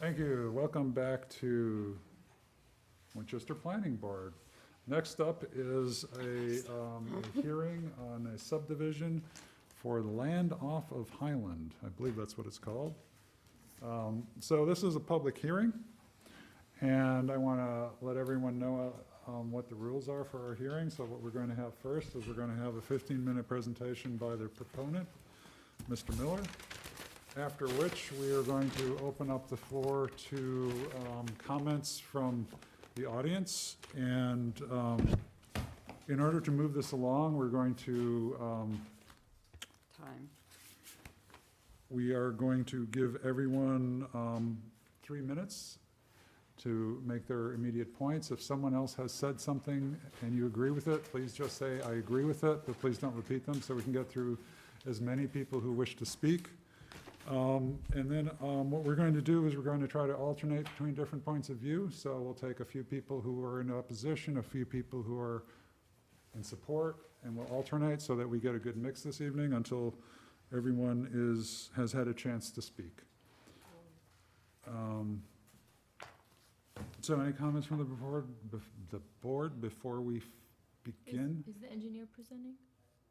Thank you. Welcome back to Winchester Planning Board. Next up is a hearing on a subdivision for the land off of Highland. I believe that's what it's called. So this is a public hearing, and I want to let everyone know what the rules are for our hearing. So what we're going to have first is we're going to have a 15-minute presentation by the proponent, Mr. Miller, after which we are going to open up the floor to comments from the audience. And in order to move this along, we're going to we are going to give everyone 3 minutes to make their immediate points. If someone else has said something and you agree with it, please just say, I agree with it, but please don't repeat them so we can get through as many people who wish to speak. And then what we're going to do is we're going to try to alternate between different points of view. So we'll take a few people who are in opposition, a few people who are in support, and we'll alternate so that we get a good mix this evening until everyone has had a chance to speak. So any comments from the board before we begin? Is the engineer presenting?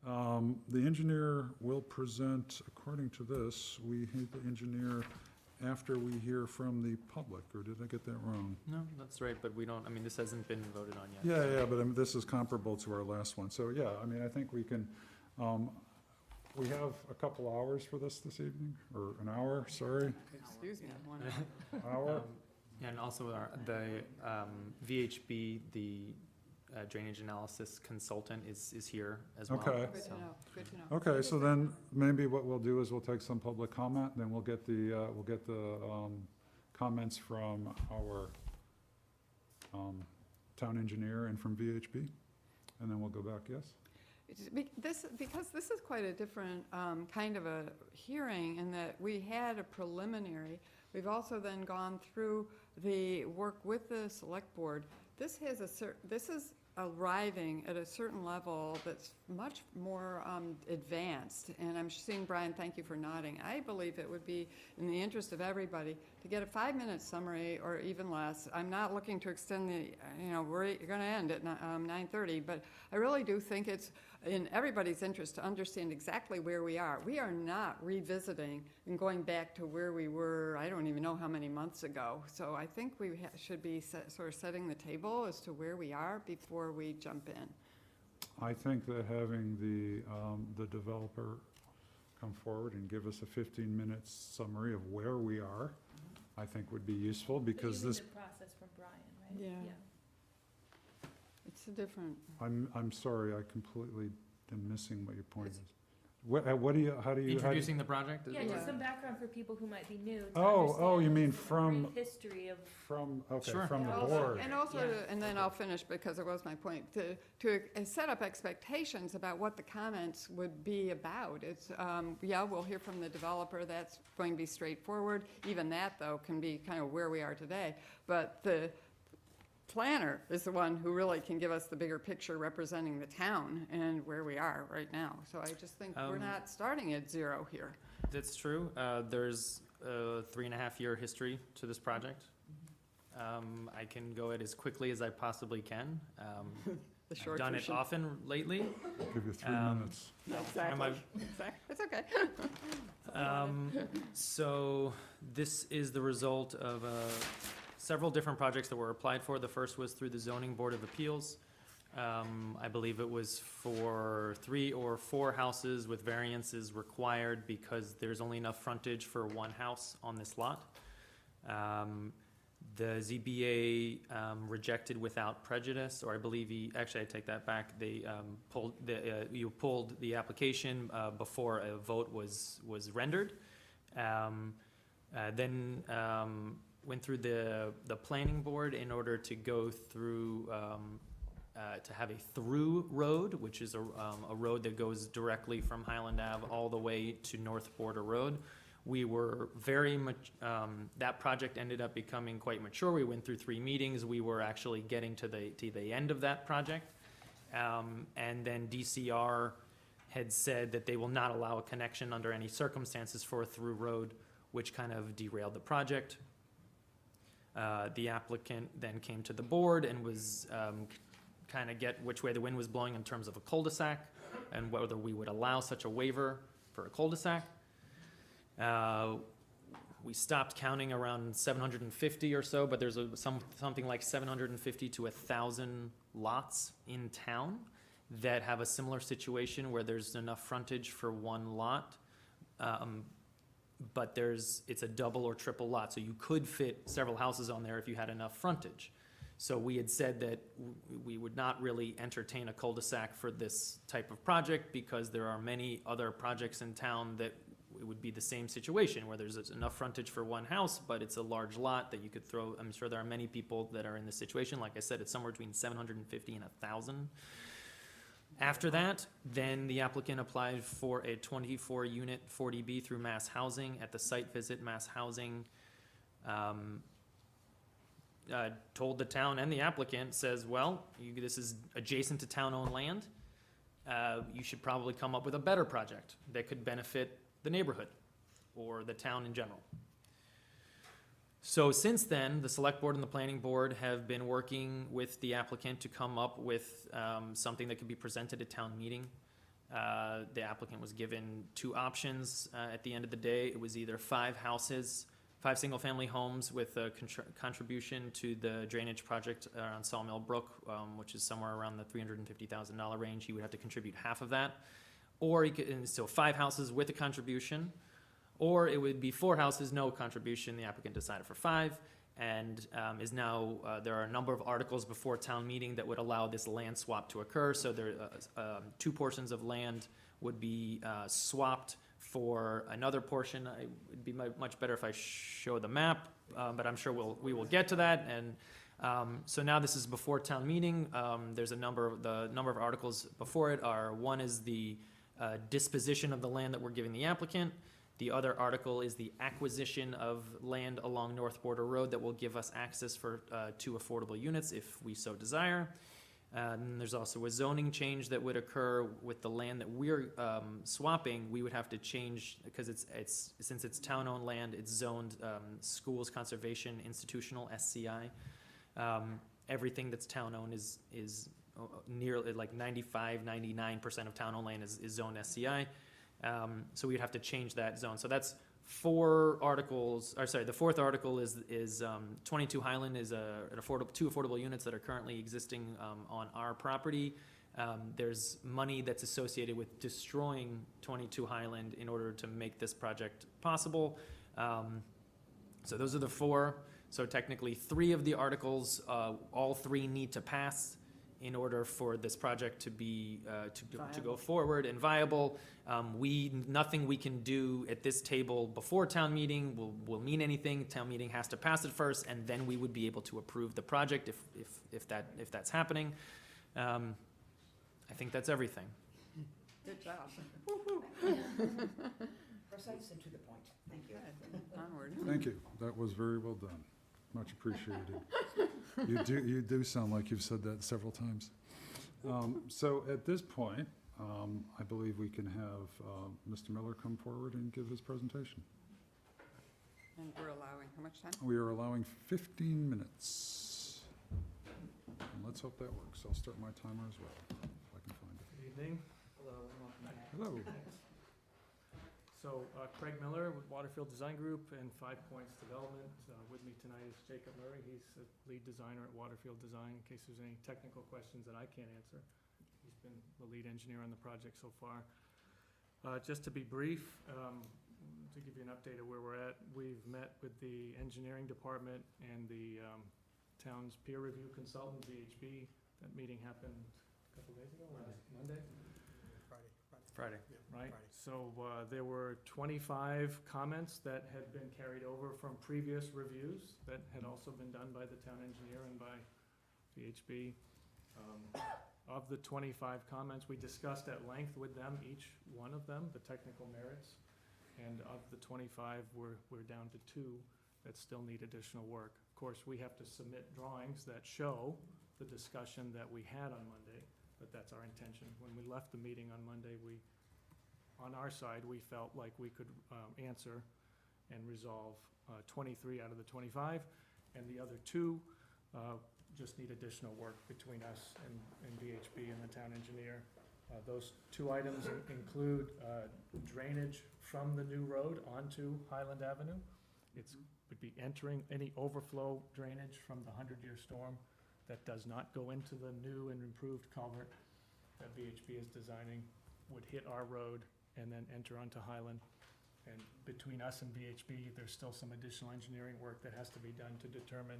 The engineer will present, according to this, we hate the engineer after we hear from the public, or did I get that wrong? No, that's right, but we don't, I mean, this hasn't been voted on yet. Yeah, but I mean, this is comparable to our last one. So, yeah, I mean, I think we can, we have a couple hours for this evening, or an hour, sorry. Excuse me, 1 hour. Hour? And also the VHB, the drainage analysis consultant is here as well. Okay. Good to know, good to know. Okay, so then maybe what we'll do is we'll take some public comment, then we'll get the comments from our town engineer and from VHB, and then we'll go back, yes? Because this is quite a different kind of a hearing in that we had a preliminary. We've also then gone through the work with the select board. This is arriving at a certain level that's much more advanced. And I'm seeing, Brian, thank you for nodding. I believe it would be in the interest of everybody to get a 5-minute summary or even less. I'm not looking to extend the, we're going to end at 9:30, but I really do think it's in everybody's interest to understand exactly where we are. We are not revisiting and going back to where we were, I don't even know how many months ago. So I think we should be sort of setting the table as to where we are before we jump in. I think that having the developer come forward and give us a 15-minute summary of where we are, I think would be useful, because this. The process from Brian, right? Yeah. It's a different. I'm sorry, I completely am missing what your point is. How do you? Introducing the project? Yeah, just some background for people who might be new. To Oh, you understand mean the from. brief history of. Sure. From the And board. And also, Yeah. and then I'll finish because it was my point, to set up expectations about what the comments would be about. It's, we'll hear from the developer, that's going to be straightforward. Even that, though, can be kind of where we are today. But the planner is the one who really can give us the bigger picture representing the town and where we are right now. So I just think we're not starting at zero here. That's true. There's a 3.5-year history to this project. I can go it as quickly as I possibly can. The short I've done version. it often lately. Give you 3 minutes. Exactly. It's okay. So this is the result of several different projects that were applied for. The first was through the Zoning Board of Appeals. I believe it was for 3 or 4 houses with variances required because there's only enough frontage for 1 house on this lot. The ZBA rejected without prejudice, or I believe I take that back. They you pulled the application before a vote was rendered. Then went through the planning board in order to go through to have a through road, which is a road that goes directly from Highland Ave all the way to North Border Road. We were very much, that project ended up becoming quite mature. We went through 3 meetings. We were actually getting to the end of that project. And then DCR had said that they will not allow a connection under any circumstances for a through road, which kind of derailed the project. The applicant then came to the board and was kind of get which way the wind was blowing in terms of a cul-de-sac and whether we would allow such a waiver for a cul-de-sac. We stopped counting around 750 or so, but there's something like 750 to 1,000 lots in town that have a similar situation where there's enough frontage for one lot. But it's a double or triple lot, so you could fit several houses on there if you had enough frontage. So we had said that we would not really entertain a cul-de-sac for this type of project because there are many other projects in town that it would be the same situation where there's enough frontage for one house, but it's a large lot that you could throw. I'm sure there are many people that are in this situation. Like I said, it's somewhere between 750 and 1,000. After that, then the applicant applied for a 24-unit 40B through Mass Housing. At the site visit, Mass Housing told the town and the applicant, says, well, this is adjacent to town-owned land. You should probably come up with a better project that could benefit the neighborhood or the town in general. So since then, the select board and the planning board have been working with the applicant to come up with something that could be presented at town meeting. The applicant was given two options at the end of the day. It was either 5 single-family homes with a contribution to the drainage project on Sawmill Brook, which is somewhere around the $350,000 range. He would have to contribute half of that. Or he could, and so 5 houses with a contribution. Or it would be 4 houses, no contribution. The applicant decided for 5, and is now, there are a number of articles before town meeting that would allow this land swap to occur. So there, 2 portions of land would be swapped for another portion. It'd be much better if I show the map, but I'm sure we will get to that. And so now this is before town meeting. There's the number of articles before it are, one is the disposition of the land that we're giving the applicant. The other article is the acquisition of land along North Border Road that will give us access for 2 affordable units if we so desire. And there's also a zoning change that would occur with the land that we're swapping. We would have to change, because since it's town-owned land, it's zoned schools, conservation, institutional, SCI. Everything that's town-owned is nearly like 99% of town-owned land is zoned SCI. So we'd have to change that zone. So that's 4 articles, or sorry, the 4th article is 22 Highland is 2 affordable units that are currently existing on our property. There's money that's associated with destroying 22 Highland in order to make this project possible. So those are the 4. So technically 3 of the articles, all 3 need to pass in order for this project to be to go forward and viable. Nothing we can do at this table before town meeting will mean anything. Town meeting has to pass it first, and then we would be able to approve the project if that's happening. I think that's everything. Good job. Precise and to the point. Thank you. Onward. Thank you. That was very well done. Much appreciated. You do sound like you've said that several times. So at this point, I believe we can have Mr. Miller come forward and give his presentation. And we're allowing how much time? We are allowing 15 minutes. And let's hope that works. I'll start my timer as well, if I can find it. Good evening. Hello, and welcome back. Hello. So Craig Miller with Waterfield Design Group and 5 Points Development. With me tonight is Jacob Murray. He's the lead designer at Waterfield Design, in case there's any technical questions that I can't answer. He's been the lead engineer on the project so far. Just to be brief, to give you an update of where we're at, we've met with the engineering department and the town's peer review consultant, VHB. That meeting happened a couple days ago, Monday? Friday. Right, so there were 25 comments that had been carried over from previous reviews that had also been done by the town engineer and by VHB. Of the 25 comments, we discussed at length with them, each one of them, the technical merits. And of the 25, we're down to 2 that still need additional work. Of course, we have to submit drawings that show the discussion that we had on Monday, but that's our intention. When we left the meeting on Monday, on our side, we felt like we could answer and resolve 23 out of the 25, and the other two just need additional work between us and VHB and the town engineer. Those two items include drainage from the new road onto Highland Avenue. Would be entering any overflow drainage from the 100-year storm that does not go into the new and improved culvert that VHB is designing, would hit our road and then enter onto Highland. And between us and VHB, there's still some additional engineering work that has to be done to determine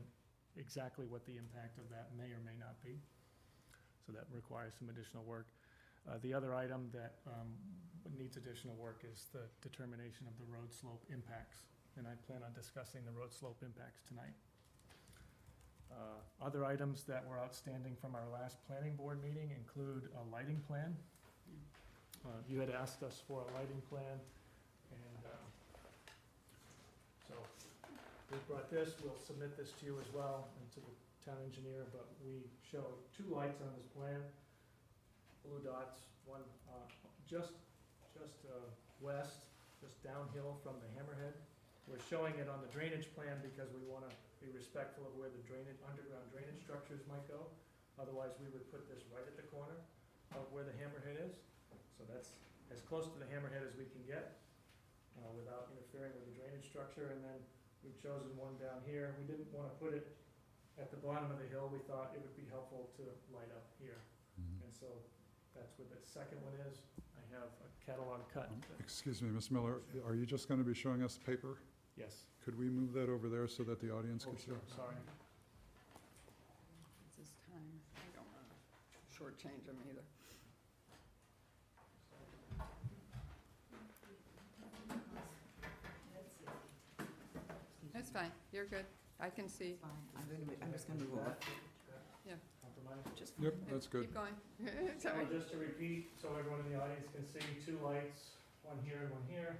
exactly what the impact of that may or may not be. So that requires some additional work. The other item that needs additional work is the determination of the road slope impacts, and I plan on discussing the road slope impacts tonight. Other items that were outstanding from our last planning board meeting include a lighting plan. You had asked us for a lighting plan, and so we brought this. We'll submit this to you as well and to the town engineer, but we show two lights on this plan. Blue dots, one just west, just downhill from the hammerhead. We're showing it on the drainage plan because we want to be respectful of where the underground drainage structures might go. Otherwise, we would put this right at the corner of where the hammerhead is. So that's as close to the hammerhead as we can get without interfering with the drainage structure. And then we've chosen one down here. We didn't want to put it at the bottom of the hill. We thought it would be helpful to light up here. And so that's what the second one is. I have a catalog cut. Excuse me, Ms. Miller, are you just gonna be showing us paper? Yes. Could we move that over there so that the audience Oh, can see? sure, sorry. This is time. I don't want to shortchange them either. That's fine. You're good. I can see. I'm just gonna move over. Compromise? Just Yep, that's good. Keep going. So Sorry. just to repeat, so everyone in the audience can see, two lights, one here and one here.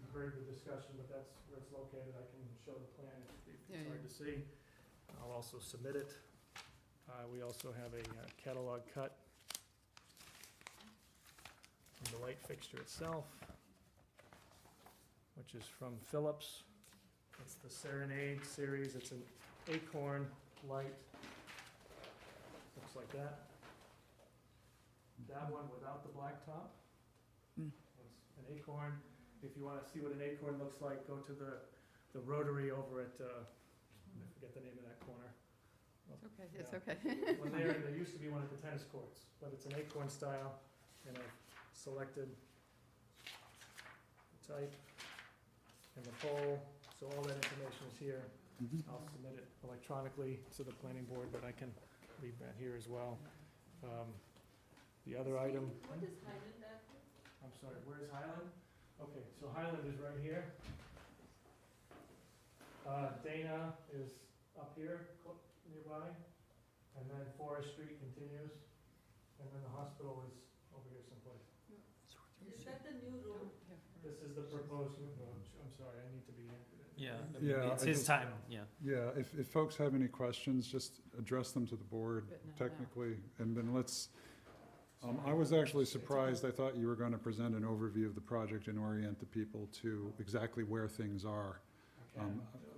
You've heard the discussion, but that's where it's located. I can show the plan if Yeah, it's hard to see. I'll also submit it. We also have a catalog cut of the light fixture itself, which is from Philips. It's the Serenade series. It's an acorn light. Looks like that. That one without the black top. Mm. It's an acorn. If you wanna see what an acorn looks like, go to the rotary over at, I forget the name of that corner. It's okay. It's Yeah. okay. When there used to be one at the tennis courts, but it's an acorn style, and I've selected the type and the pole, so all that information is here. Mhm. I'll submit it electronically to the planning board, but I can leave that here as well. The other item. What is Highland Avenue? I'm sorry, where's Highland? Okay, so Highland is right here. Dana is up here nearby, and then Forest Street continues, and then the hospital is over here someplace. Is that the new road? This is the proposed new road. I'm sorry, I need to be. Yeah, Yeah, it's I his just- time, yeah. Yeah, if folks have any questions, just address them to the board Written out now. technically, and then let's, I was actually surprised. I thought you were gonna present an overview of the project and orient the people to exactly where things are. Okay.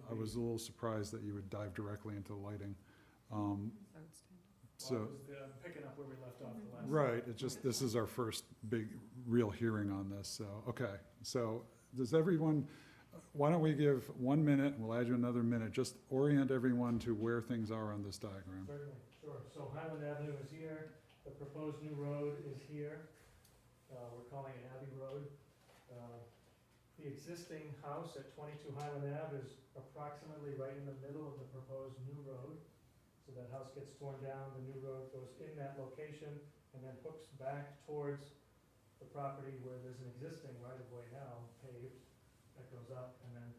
I was a little surprised that you would dive directly into lighting. Well, So, it was picking up where we left off the last. right, it just, this is our first big, real hearing on this, so, okay. So, does everyone, why don't we give 1 minute, and we'll add you another minute, just orient everyone to where things are on this diagram. Certainly, sure. So Highland Avenue is here, the proposed new road is here. We're calling it Abbey Road. The existing house at 22 Highland Ave is approximately right in the middle of the proposed new road. So that house gets torn down, the new road goes in that location, and then hooks back towards the property where there's an existing right-of-way now paved that goes up, and then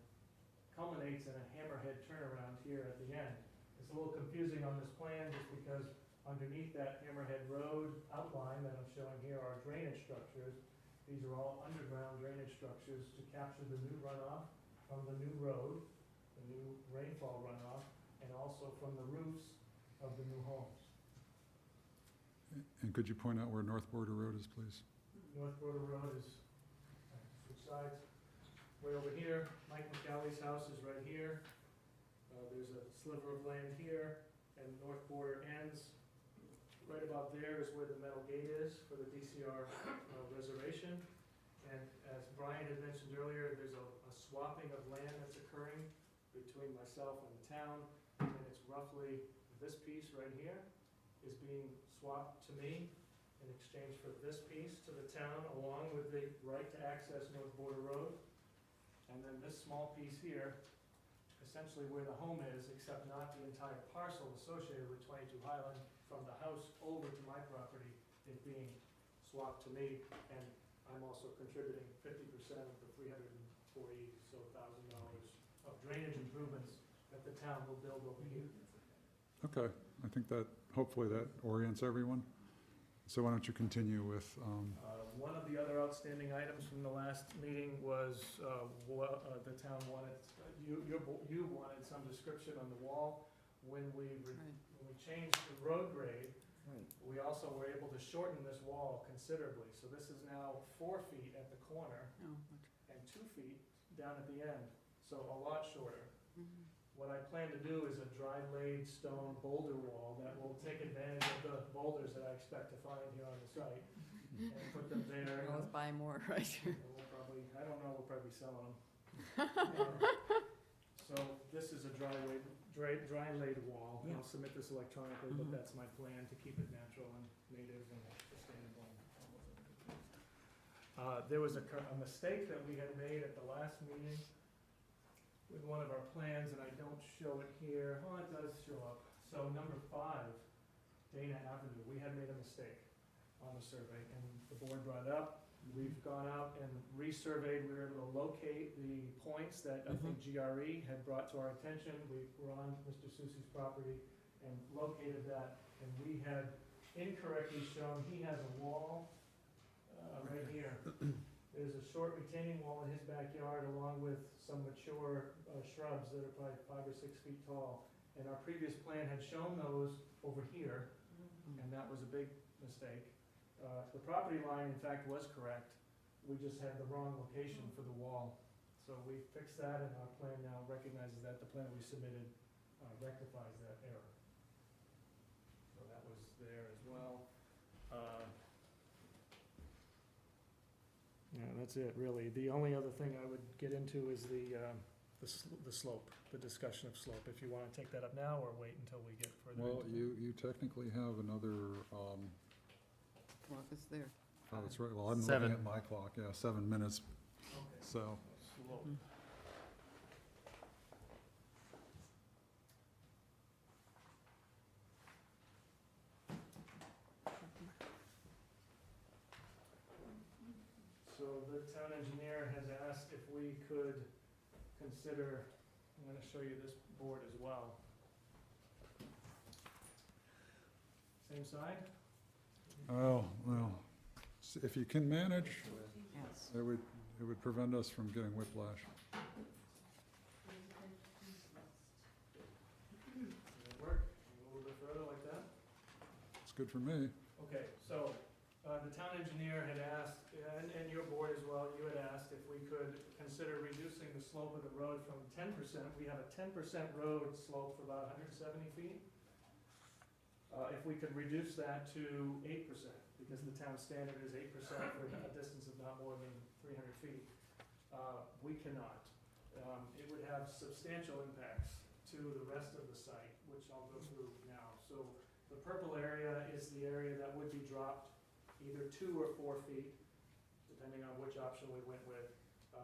culminates in a hammerhead turnaround here at the end. It's a little confusing on this plan just because underneath that hammerhead road outline that I'm showing here are drainage structures. These are all underground drainage structures to capture the new runoff from the new road, the new rainfall runoff, and also from the roofs of the new homes. And could you point out where North Border Road is, please? North Border Road is, switch sides, way over here. Mike McCally's house is right here. There's a sliver of land here, and the north border ends. Right about there is where the metal gate is for the DCR reservation. And as Brian had mentioned earlier, there's a swapping of land that's occurring between myself and the town. And it's roughly this piece right here is being swapped to me in exchange for this piece to the town, along with the right to access North Border Road. And then this small piece here, essentially where the home is, except not the entire parcel associated with 22 Highland, from the house over to my property is being swapped to me, and I'm also contributing 50% of the $340,000 of drainage improvements that the town will build over here. Okay, I think that, hopefully that orients everyone. So why don't you continue with, One of the other outstanding items from the last meeting was, the town wanted, you wanted some description on the wall. When we changed the road grade, Right. we also were able to shorten this wall considerably. So this is now 4 feet at the corner Oh, and 2 feet down at the end, so a lot shorter. mhm. What I plan to do is a dry laid stone boulder wall that will take advantage of the boulders that I expect to find here on the site and put them there. Always buy more, right? And we'll probably, I don't know, we'll probably be selling them. So this is a dry laid wall. Yeah. I'll submit this electronically, but Mhm. that's my plan to keep it natural and native and sustainable. There was a mistake that we had made at the last meeting with one of our plans, and I don't show it here. Oh, it does show up. So number 5, Dana Avenue, we had made a mistake on the survey, and the board brought it up. We've gone out and resurveyed, we were able to locate the points that I think GRE had brought to our attention. We were on Mr. Susi's property and located that, and we had incorrectly shown, he has a wall, right here. There's a short retaining wall in his backyard along with some mature shrubs that are probably 5 or 6 feet tall. And our previous plan had shown those over here, and that was a big mistake. The property line, in fact, was correct. We just had the wrong location for the wall. So we fixed that, and our plan now recognizes that. The plan we submitted rectifies that error. So that was there as well. Yeah, that's it, really. The only other thing I would get into is the slope, the discussion of slope. If you want to take that up now, or wait until we get further well, into it. you technically have another, Clock is there. oh, that's right, well, I'm looking 7. at my clock, yeah, 7 minutes, Okay, so. slope. Mm. So the town engineer has asked if we could consider, I'm gonna show you this board as well. Same side? Oh, well, if you can manage, Yes. it would prevent us from getting whiplash. Does that work? A little bit further like that? It's good for me. Okay, so, the town engineer had asked, and your board as well, you had asked if we could consider reducing the slope of the road from 10%. We have a 10% road slope for about 170 feet. If we could reduce that to 8%, because the town standard is 8% for a distance of not more than 300 feet, we cannot. It would have substantial impacts to the rest of the site, which I'll go through now. So the purple area is the area that would be dropped either 2 or 4 feet, depending on which option we went with.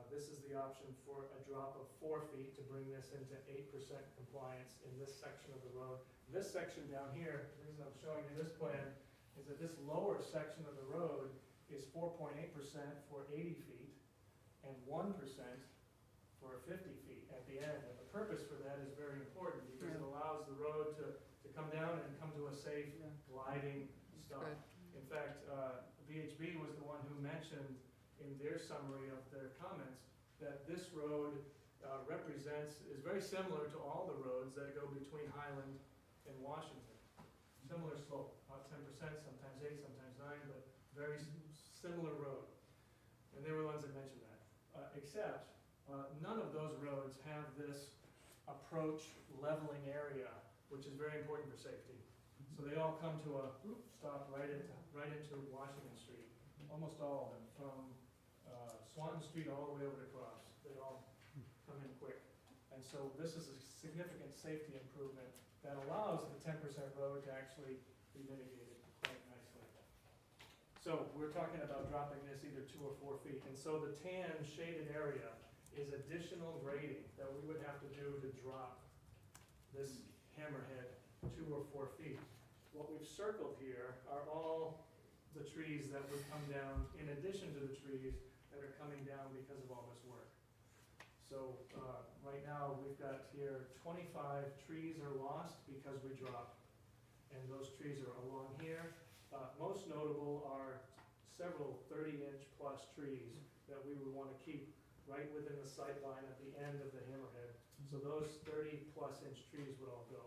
This is the option for a drop of 4 feet to bring this into 8% compliance in this section of the road. This section down here, the reason I'm showing you this plan, is that this lower section of the road is 4.8% for 80 feet and 1% for 50 feet at the end. And the purpose for that is very important, because it allows the road to come down and come to a safe Yeah. gliding stop. Good. In fact, VHB was the one who mentioned in their summary of their comments that this road is very similar to all the roads that go between Highland and Washington. Similar slope, about 10%, sometimes 8, sometimes 9, but very similar road. And they were the ones that mentioned that. Except, none of those roads have this approach leveling area, which is very important for safety. So they all come to a stop right into Washington Street, almost all of them, from Swanton Street all the way over to Cross. They all come in quick. And so this is a significant safety improvement that allows the 10% road to actually be mitigated quite nicely. So we're talking about dropping this either 2 or 4 feet. And so the tan shaded area is additional grading that we would have to do to drop this hammerhead 2 or 4 feet. What we've circled here are all the trees that would come down in addition to the trees that are coming down because of all this work. So right now we've got here 25 trees are lost because we dropped, and those trees are along here. Most notable are several 30-inch plus trees that we would want to keep right within the sight line at the end of the hammerhead. So those 30-plus inch trees would all go.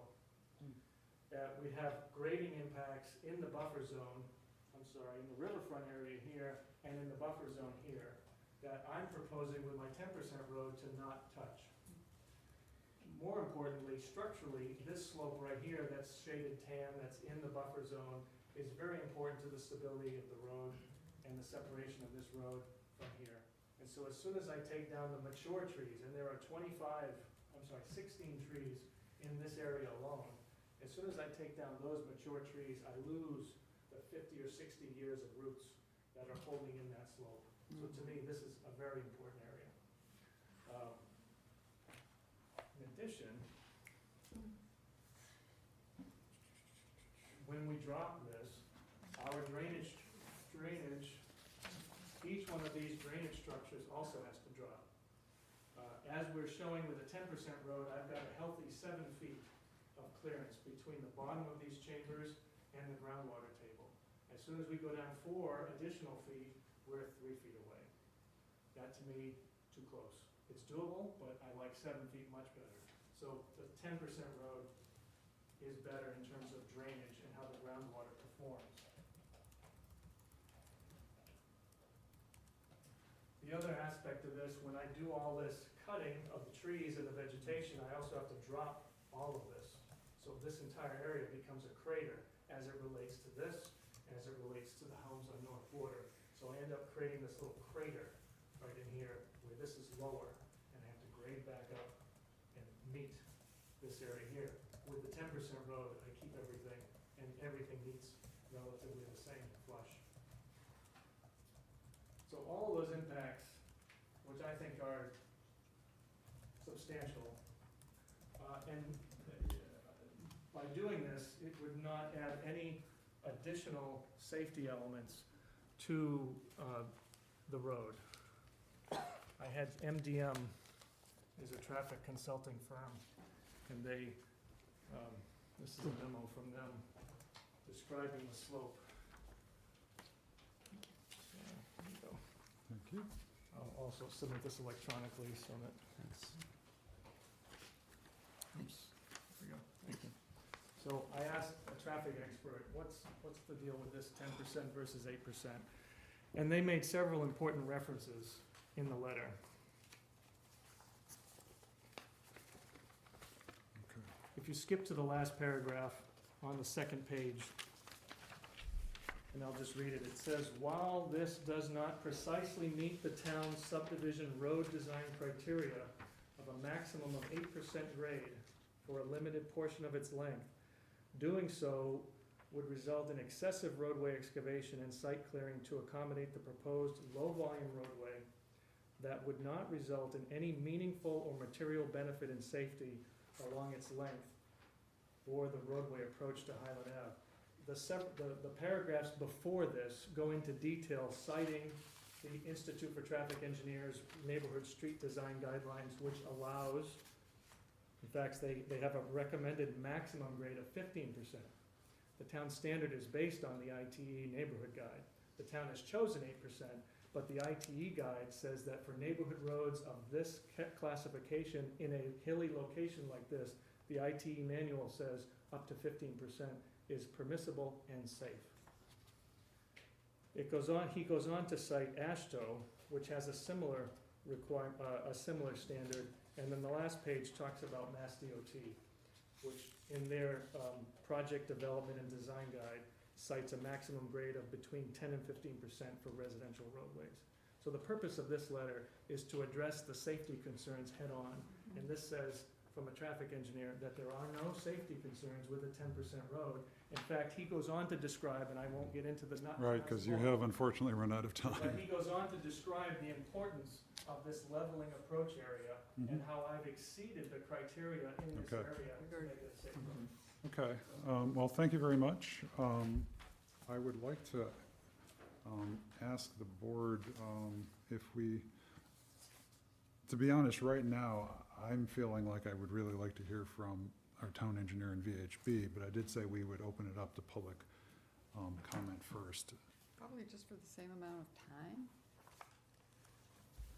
We have grading impacts in the buffer zone, in the riverfront area here and in the buffer zone here that I'm proposing with my 10% road to not touch. More importantly, structurally, this slope right here that's shaded tan, that's in the buffer zone, is very important to the stability of the road and the separation of this road from here. And so as soon as I take down the mature trees, and there are 16 trees in this area alone, as soon as I take down those mature trees, I lose the 50 or 60 years of roots that are holding in that slope. So to me, this is a very important area. In addition, when we drop this, our drainage, each one of these drainage structures also has to drop. As we're showing with a 10% road, I've got a healthy 7 feet of clearance between the bottom of these chambers and the groundwater table. As soon as we go down 4 additional feet, we're 3 feet away. That to me, too close. It's doable, but I like 7 feet much better. So the 10% road is better in terms of drainage and how the groundwater performs. The other aspect of this, when I do all this cutting of the trees and the vegetation, I also have to drop all of this. So this entire area becomes a crater as it relates to this, and as it relates to the homes on North Border. So I end up creating this little crater right in here where this is lower, and I have to grade back up and meet this area here. With the 10% road, I keep everything, and everything meets relatively the same flush. So all of those impacts, which I think are substantial, and by doing this, it would not add any additional safety elements to the road. I had MDM is a traffic consulting firm, and they, this is a memo from them describing the slope. There you go. Thank you. I'll also submit this electronically so that. Oops, there we go. Thank you. So I asked a traffic expert, what's the deal with this 10% versus 8%? And they made several important references in the letter. Okay. If you skip to the last paragraph on the second page, and I'll just read it. It says, while this does not precisely meet the town's subdivision road design criteria of a maximum of 8% grade for a limited portion of its length, doing so would result in excessive roadway excavation and site clearing to accommodate the proposed low-volume roadway that would not result in any meaningful or material benefit in safety along its length or the roadway approach to Highland Ave. The paragraphs before this go into detail citing the Institute for Traffic Engineers Neighborhood Street Design Guidelines, which allows, in fact, they have a recommended maximum grade of 15%. The town standard is based on the ITE neighborhood guide. The town has chosen 8%, but the ITE guide says that for neighborhood roads of this classification in a hilly location like this, the ITE manual says up to 15% is permissible and safe. He goes on to cite AASHTO, which has a similar standard, And then the last page talks about Mass DOT, which in their project development and design guide cites a maximum grade of between 10 and 15% for residential roadways. So the purpose of this letter is to address the safety concerns head-on. And this says, from a traffic engineer, that there are no safety concerns with a 10% road. In fact, he goes on to describe, and I won't get into the nuts. Right, because you have unfortunately run out of But time. he goes on to describe the importance of this leveling approach area and Mhm. how I've exceeded the criteria in this Okay. area to make it a safe road. Okay, well, thank you very much. I would like to ask the board if we, to be honest, right now, I'm feeling like I would really like to hear from our town engineer and VHB, but I did say we would open it up to public comment first. Probably just for the same amount of time?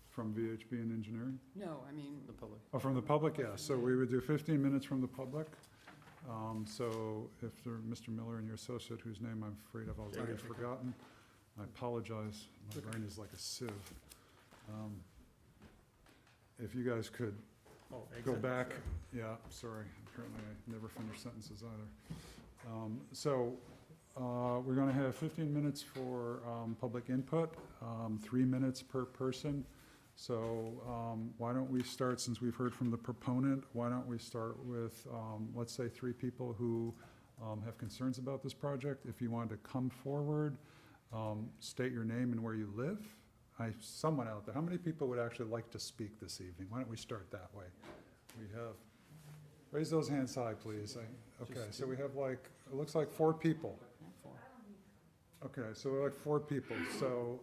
From VHB and engineering? No, I mean, The public. Oh, from the public, yes. So we would do 15 minutes from the public. So if there, Mr. Miller and your associate, whose name I'm afraid I've already forgotten, I apologize. My brain is like a sieve. If you guys could Oh, go exit, back, sorry. yeah, sorry, apparently I never finish sentences either. So, we're gonna have 15 minutes for, public input, 3 minutes per person. So, why don't we start, since we've heard from the proponent, why don't we start with, let's say 3 people who, have concerns about this project. If you want to come forward, state your name and where you live. Someone out there, how many people would actually like to speak this evening? Why don't we start that way? We have, raise those hands high, please. Okay, so we have like, it looks like 4 people. Okay, so we're like 4 people, so,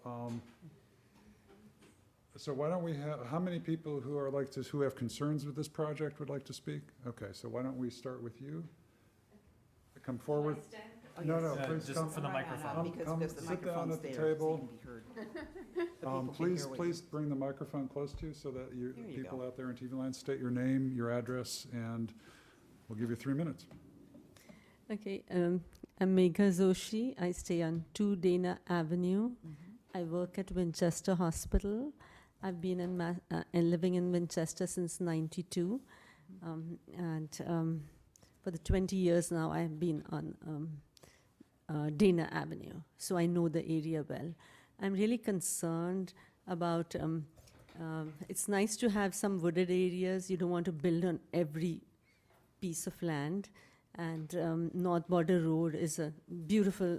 so why don't we have, how many people who are like to, who have concerns with this project would like to speak? Okay, so why don't we start with you? Come forward. Oh, No, yes. no, Yeah, please just come. for the Right on microphone. up, Because Come there's the sit down microphone's at the there, so you table. can be heard. The people can Please, hear what please bring the microphone close to you so that you, There you people go. out there in TV land, state your name, your address, and we'll give you 3 minutes. Okay, I'm Megha Zoshi. I stay on 2 Dana Avenue. I work at Winchester Hospital. I've been in living in Winchester since '92, and for the 20 years now, I've been on Dana Avenue, so I know the area well. I'm really concerned about. It's nice to have some wooded areas. You don't want to build on every piece of land. And North Border Road is a beautiful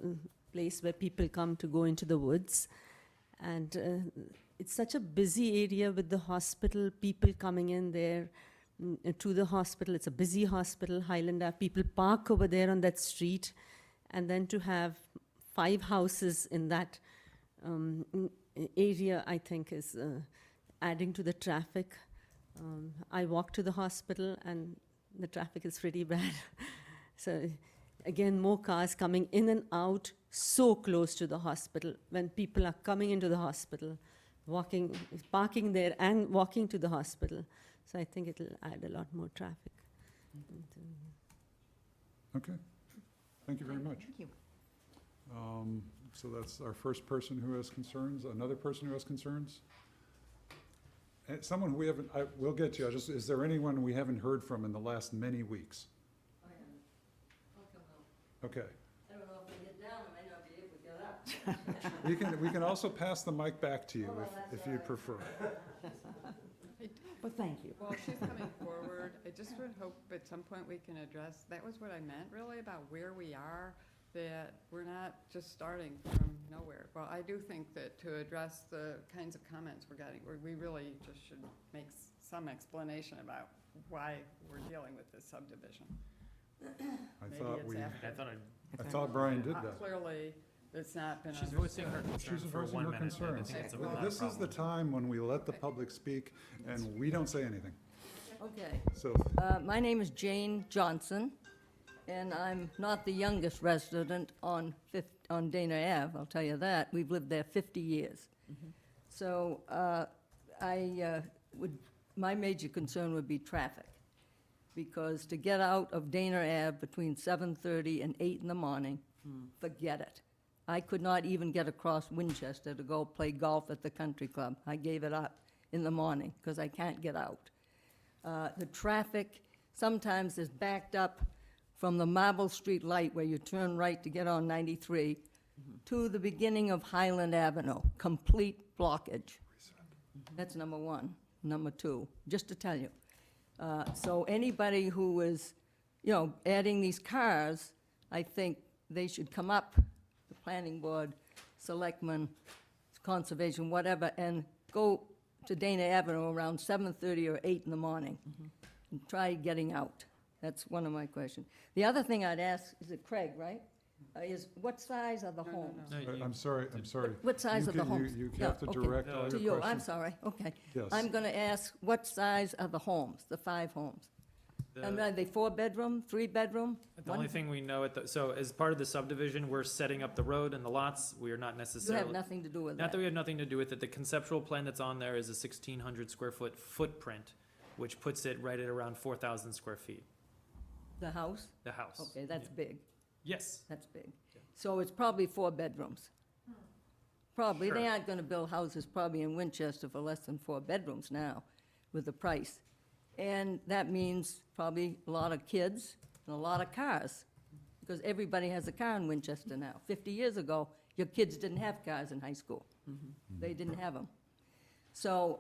place where people come to go into the woods. And it's such a busy area with the hospital, people coming in there to the hospital. It's a busy hospital, Highland Ave. People park over there on that street. And then to have 5 houses in that area, I think, is adding to the traffic. I walk to the hospital and the traffic is pretty bad. So again, more cars coming in and out so close to the hospital. When people are coming into the hospital, parking there and walking to the hospital. So I think it'll add a lot more traffic. Okay, thank you very much. Thank you. So that's our first person who has concerns. Another person who has concerns? Someone we haven't, we'll get to you. Is there anyone we haven't heard from in the last many weeks? Okay. I don't know if I get down, I might not be able to get up. We can also pass the mic back to you if you'd prefer. Well, thank you. well, she's coming forward. I just would hope at some point we can address, that was what I meant really about where we are, that we're not just starting from nowhere. Well, I do think that to address the kinds of comments we're getting, we really just should make some explanation about why we're dealing with this subdivision. I Maybe thought it's we, after. I thought Brian did that. Clearly, it's not been She's understood. voicing her concern She's for voicing 1 her minute. I concerns. think it's a Well, not a This is the problem. time when we let the public speak and we don't say anything. Okay, So, my name is Jane Johnson, and I'm not the youngest resident on Dana Ave, I'll tell you that. We've lived there 50 years. So my major concern would be traffic, because to get out of Dana Ave between 7:30 and 8 in the morning, forget it. I could not even get across Winchester to go play golf at the country club. I gave it up in the morning because I can't get out. The traffic sometimes is backed up from the Marble Street light where you turn right to get on 93 to the beginning of Highland Avenue, complete blockage. That's number one. Number two, just to tell you. So anybody who is, you know, adding these cars, I think they should come up, the planning board, selectmen, conservation, whatever, and go to Dana Avenue around 7:30 or 8 in the morning and try getting out. That's one of my questions. The other thing I'd ask, is it Craig, right? Is what size are the homes? No, you- I'm sorry. What size You are the can- homes? You Yeah, have to okay. direct all To your you, I'm questions. sorry, okay. Yes. I'm gonna ask, what size are the homes, the 5 homes? the- And are they 4-bedroom, 3-bedroom? The only thing we know so as part of the subdivision, we're setting up the road and the lots. We are not You necessarily. have nothing to do with Not that. that we have nothing to do with it. The conceptual plan that's on there is a 1,600 square foot footprint, which puts it right at around 4,000 square feet, The house? the house. Okay, that's Yeah. big, Yes, that's big. So it's probably 4 bedrooms. Probably, they Sure. aren't gonna build houses probably in Winchester for less than 4 bedrooms now with the price. And that means probably a lot of kids and a lot of cars, because everybody has a car in Winchester now. 50 years ago, your kids didn't have cars in high school. They didn't have them. So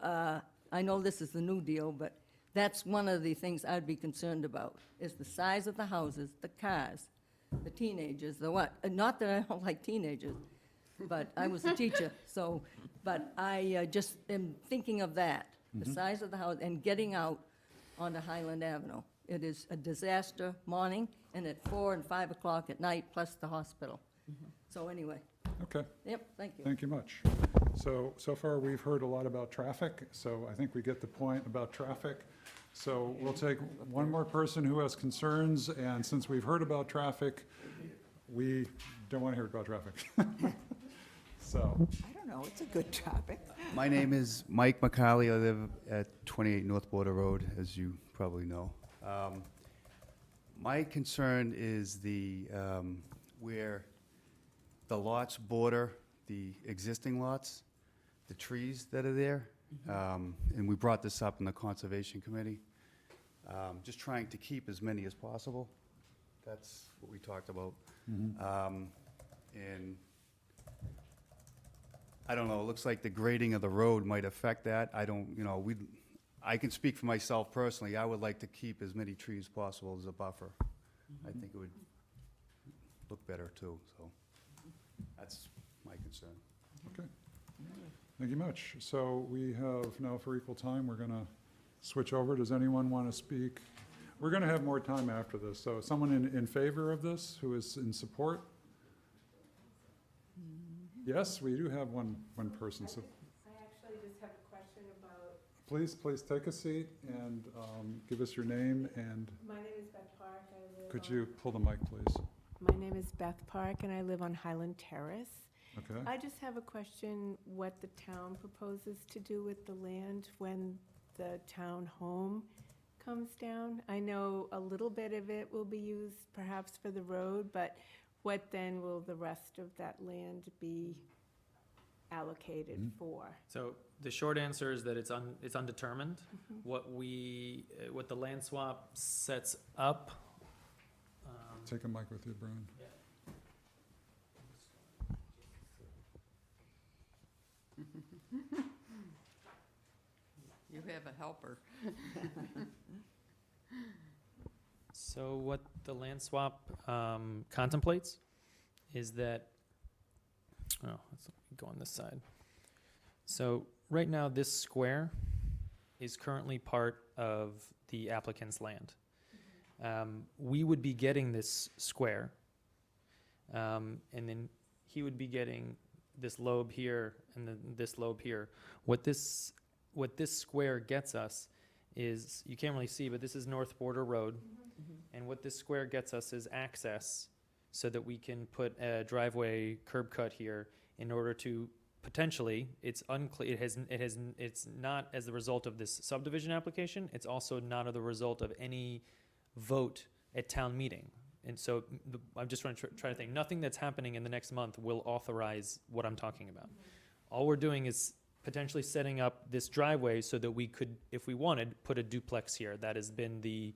I know this is the new deal, but that's one of the things I'd be concerned about, is the size of the houses, the cars, the teenagers, the what. Not that I don't like teenagers, but I was a teacher, so, but I just am thinking of that, the size of the house, and getting out onto Highland Avenue. It is a disaster morning, and at 4 and 5 o'clock at night, plus the hospital. So anyway, Okay, yep, thank you. thank you much. So far, we've heard a lot about traffic, so I think we get the point about traffic. So we'll take one more person who has concerns, and since we've heard about traffic, we don't want to hear about traffic. So, I don't know, it's a good topic. My name is Mike McCarley. I live at 28 North Border Road, as you probably know. My concern is where the lots border the existing lots, the trees that are there. And we brought this up in the Conservation Committee. Just trying to keep as many as possible. That's what we talked about. And I don't know, it looks like the grading of the road might affect that. I don't, I can speak for myself personally. I would like to keep as many trees as possible as a buffer. I think it would look better too, so that's my concern. okay. Thank you much. So we have now, for equal time, we're gonna switch over. Does anyone want to speak? We're gonna have more time after this, so someone in favor of this, who is in support? Yes, we do have one person, so I actually just have a question about, please take a seat and give us your name, and my name is Beth Park, I live could on- you pull the mic, please? My name is Beth Park, and I live on Highland Terrace. Okay, I just have a question, what the town proposes to do with the land when the town home comes down? I know a little bit of it will be used perhaps for the road, but what then will the rest of that land be allocated for? So the short answer is that it's undetermined. What the land swap sets up. take a mic with you, Brian. You have a helper. So what the land swap contemplates is that, let's go on this side. So right now, this square is currently part of the applicant's land. We would be getting this square, and then he would be getting this lobe here and then this lobe here. What this square gets us is, you can't really see, but this is North Border Road. And what this square gets us is access so that we can put a driveway curb cut here in order to potentially, it's unclear, it's not as a result of this subdivision application, it's also not as a result of any vote at town meeting. And so I'm just trying to think, nothing that's happening in the next month will authorize what I'm talking about. All we're doing is potentially setting up this driveway so that we could, if we wanted, put a duplex here. That has been the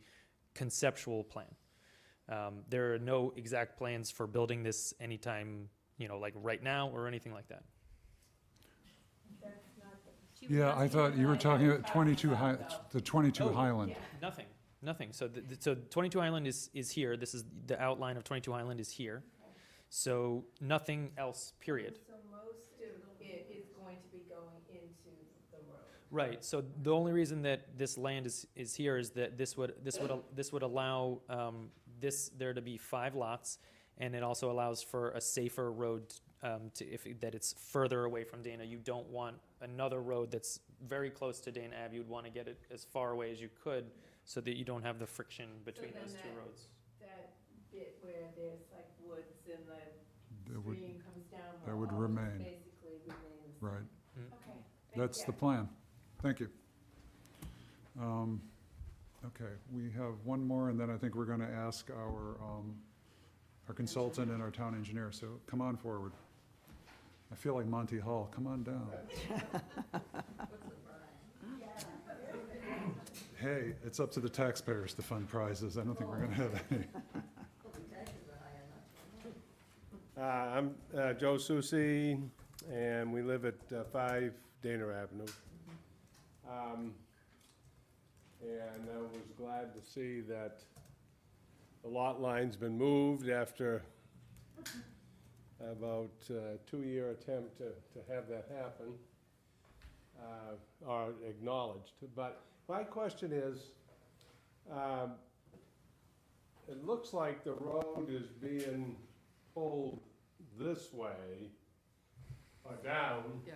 conceptual plan. There are no exact plans for building this anytime, like right now or anything like that. Yeah, I thought you were talking about 22 the 22 Highland. Nothing. So, so 22 Highland is here. This is the outline of 22 Highland is here. So nothing else, period. So most of it is going to be going into the road. Right, so the only reason that this land is here is that this would allow, there to be 5 lots, and it also allows for a safer road, that it's further away from Dana. You don't want another road that's very close to Dana Ave. You'd want to get it as far away as you could, so that you don't have the friction between then those two roads. That bit where there's like woods and the That would, stream comes down. that would all remain. Basically remains. right. Okay. That's the plan. Thank you. Okay, we have one more, and then I think we're going to ask our consultant and our town engineer, so come on forward. I feel like Monty Hall, come on down. Hey, it's up to the taxpayers to fund prizes. I don't think we're going to have any. I'm Joe Susi, and we live at 5 Dana Avenue. And I was glad to see that the lot line's been moved after about a 2-year attempt to have that happen, or acknowledged. But my question is, it looks like the road is being pulled this way or down. Yeah.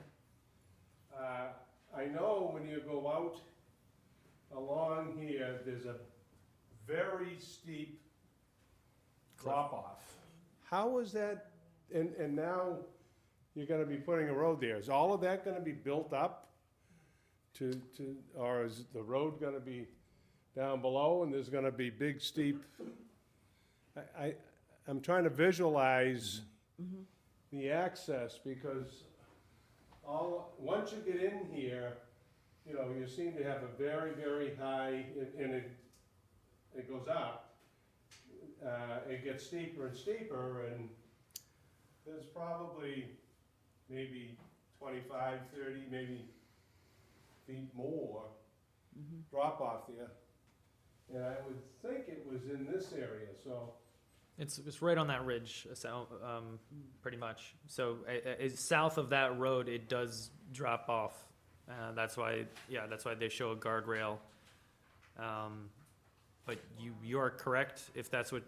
I know when you go out along here, there's a very steep drop-off. How is that, and now you're gonna be putting a road there. Is all of that gonna be built up or is the road gonna be down below and there's gonna be big steep? I'm trying to visualize the access, because once you get in here, you seem to have a very, very high, and it goes up. It gets steeper and steeper, and there's probably maybe 25, 30, maybe feet more drop off there. And I would think it was in this area, so. It's right on that ridge, so, pretty much. So, south of that road, it does drop off. That's why they show a guardrail. But you are correct, if that's what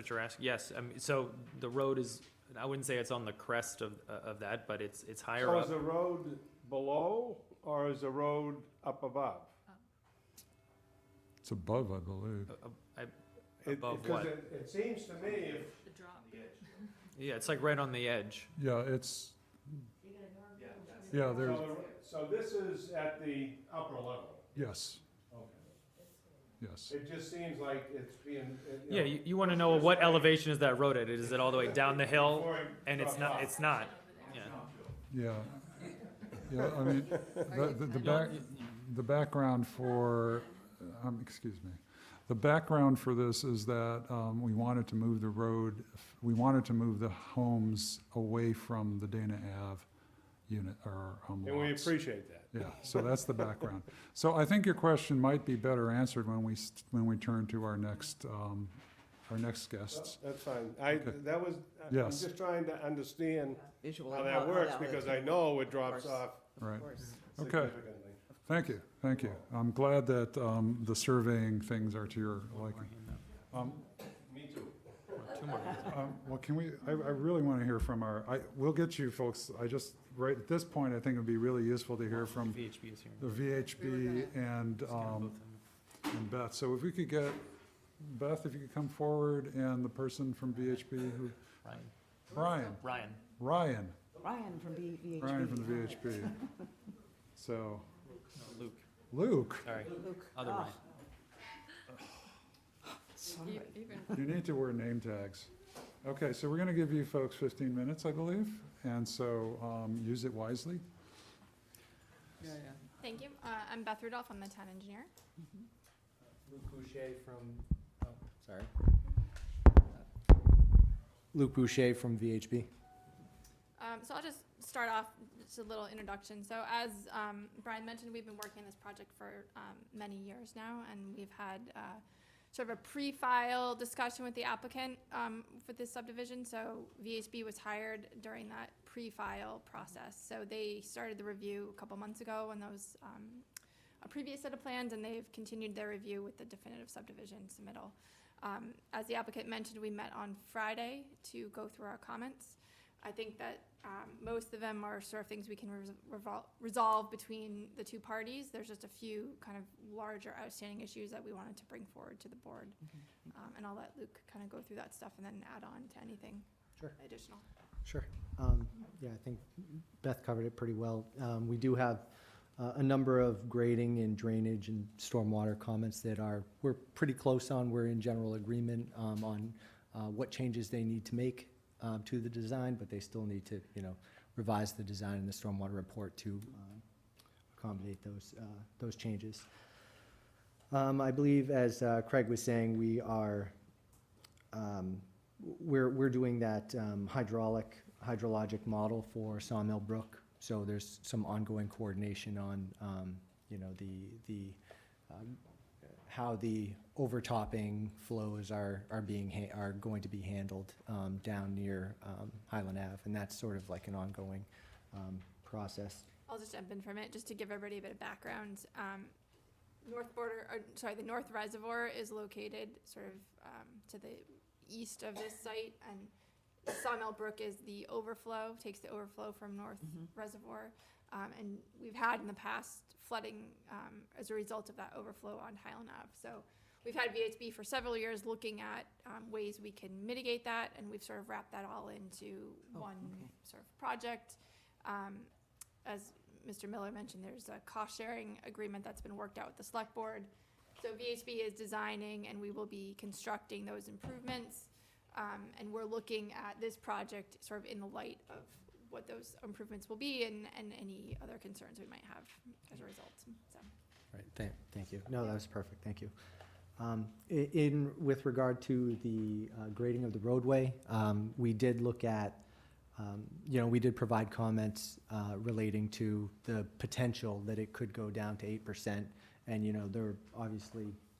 you're asking. Yes, so the road is, I wouldn't say it's on the crest of that, but it's higher So up. is the road below, or is the road up above? It's above, I believe. Above what? Because it seems to me if. The drop. Yeah, it's like right on the edge. Yeah, it's, yeah, there's, So this is at the upper level? yes, Okay. yes. It just seems like it's being. Yeah, you want to know what elevation is that road at? Is it all the way down the hill? Before it And it's drops not, off. it's not. Yeah. Yeah, yeah, I mean, the background for, excuse me, the background for this is that we wanted to move the road, we wanted to move the homes away from the Dana Ave unit, or And we lots. appreciate that. Yeah, so that's the background. So I think your question might be better answered when we turn to our next guests. That's fine. Okay. That was, I'm Yes. just trying to understand Visually how that works, because I know it drops course. off Right, okay. significantly. Thank you. I'm glad that the surveying things are to your liking. Me too. Two more. Well, can we, I really want to hear from we'll get you folks, right at this point, I think it'd be really useful to hear from VHB is here. the VHB and Beth. So if we could get, Beth, if you could come forward, and the person from VHB who, Ryan. Ryan Ryan from VHB. from the VHB. So, Luke. Luke, Sorry. Luke. Other Oh, Ryan. sorry. Even, you need to wear name tags. Okay, so we're going to give you folks 15 minutes, I believe, and so use it wisely. Thank you. I'm Beth Rudolph. I'm the town engineer. Luke Boucher from, sorry. Luke Boucher from VHB. So I'll just start off, just a little introduction. So as Brian mentioned, we've been working on this project for many years now, and we've had sort of a pre-file discussion with the applicant for this subdivision. So VHB was hired during that pre-file process. So they started the review a couple months ago on those a previous set of plans, and they've continued their review with the definitive subdivision submittal. As the applicant mentioned, we met on Friday to go through our comments. I think that most of them are sort of things we can resolve between the two parties. There's just a few kind of larger outstanding issues that we wanted to bring forward to the board. And I'll let Luke kind of go through that stuff and then add on to anything additional. Sure. Yeah, I think Beth covered it pretty well. We do have a number of grading and drainage and stormwater comments that we're pretty close on. We're in general agreement on what changes they need to make to the design, but they still need to, revise the design in the stormwater report to accommodate those changes. I believe, as Craig was saying, we're doing that hydrologic model for Sawmill Brook. So there's some ongoing coordination on, how the overtopping flows are going to be handled down near Highland Ave, and that's sort of like an ongoing process. I'll just jump in for a minute just to give everybody a bit of background. The North Reservoir is located sort of to the east of this site, and Sawmill Brook is the overflow, takes the overflow from North Reservoir. And we've had in the past flooding as a result of that overflow on Highland Ave. So we've had VHB for several years looking at ways we can mitigate that, and we've sort of wrapped that all into one sort of project. As Mr. Miller mentioned, there's a cost-sharing agreement that's been worked out with the select board. So VHB is designing, and we will be constructing those improvements. And we're looking at this project sort of in the light of what those improvements will be and any other concerns we might have as a result. So. Right, thank you. No, that was perfect, thank you. With regard to the grading of the roadway, we did look at, we did provide comments relating to the potential that it could go down to 8%. And,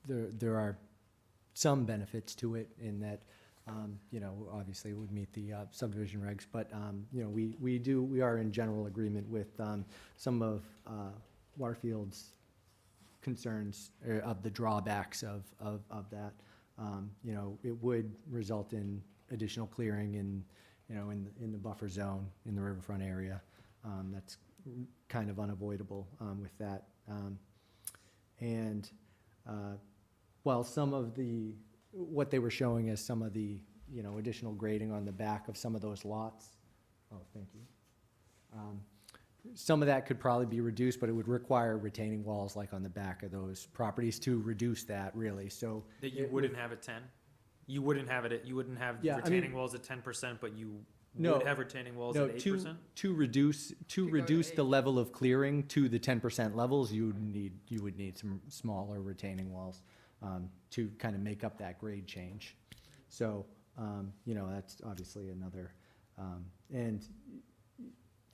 there are some benefits to it in that, obviously it would meet the subdivision regs, but, we are in general agreement with some of Waterfield's concerns of the drawbacks of that. It would result in additional clearing in the buffer zone in the riverfront area. That's kind of unavoidable with that. While some of what they were showing as some of the, additional grading on the back of some of those lots. Oh, thank you. Some of that could probably be reduced, but it would require retaining walls like on the back of those properties to reduce that really, so. That you wouldn't have at 10? You wouldn't have retaining walls at 10%, but you would have retaining walls at 8%? To reduce the level of clearing to the 10% levels, you would need some smaller retaining walls to kind of make up that grade change. So, that's obviously another, and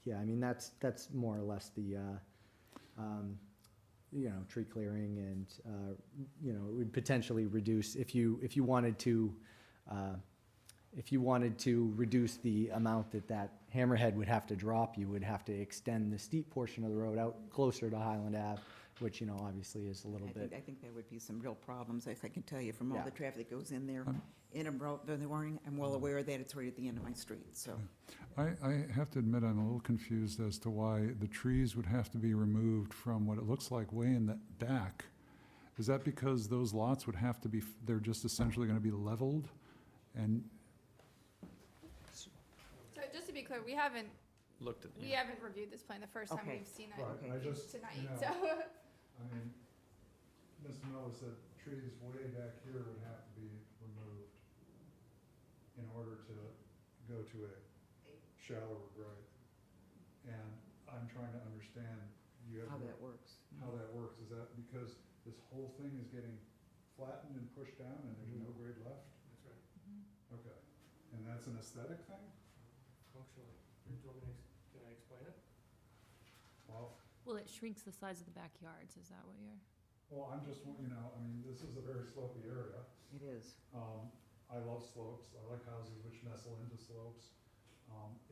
yeah, I mean, that's more or less the, tree clearing and, it would potentially reduce, if you wanted to reduce the amount that hammerhead would have to drop, you would have to extend the steep portion of the road out closer to Highland Ave, which, obviously is a little bit. I think there would be some real problems, as I can tell you, from all Yeah. the traffic that goes in there in the morning. I'm well aware that it's right at the end of my street, so. I have to admit, I'm a little confused as to why the trees would have to be removed from what it looks like way in the back. Is that because those lots would have to be, they're just essentially gonna be leveled? And So just to be clear, we haven't We haven't reviewed this plan the first time Okay. we've seen it Right, I just, tonight. you know, So I mean, Mr. Miller said trees way back here would have to be removed in order to go to a shallower grade. And I'm trying to understand you have How no- that works. how that works? Is that because this whole thing is getting flattened and pushed down and there's no grade left? That's right, Okay, and that's an aesthetic thing? functionally. Do you want me to, can I explain it? Well, Well, it shrinks the size of the backyards, is that what you're? well, I'm just, you know, I mean, this is a very slopey area. It is. I love slopes, I like houses which nestle into slopes.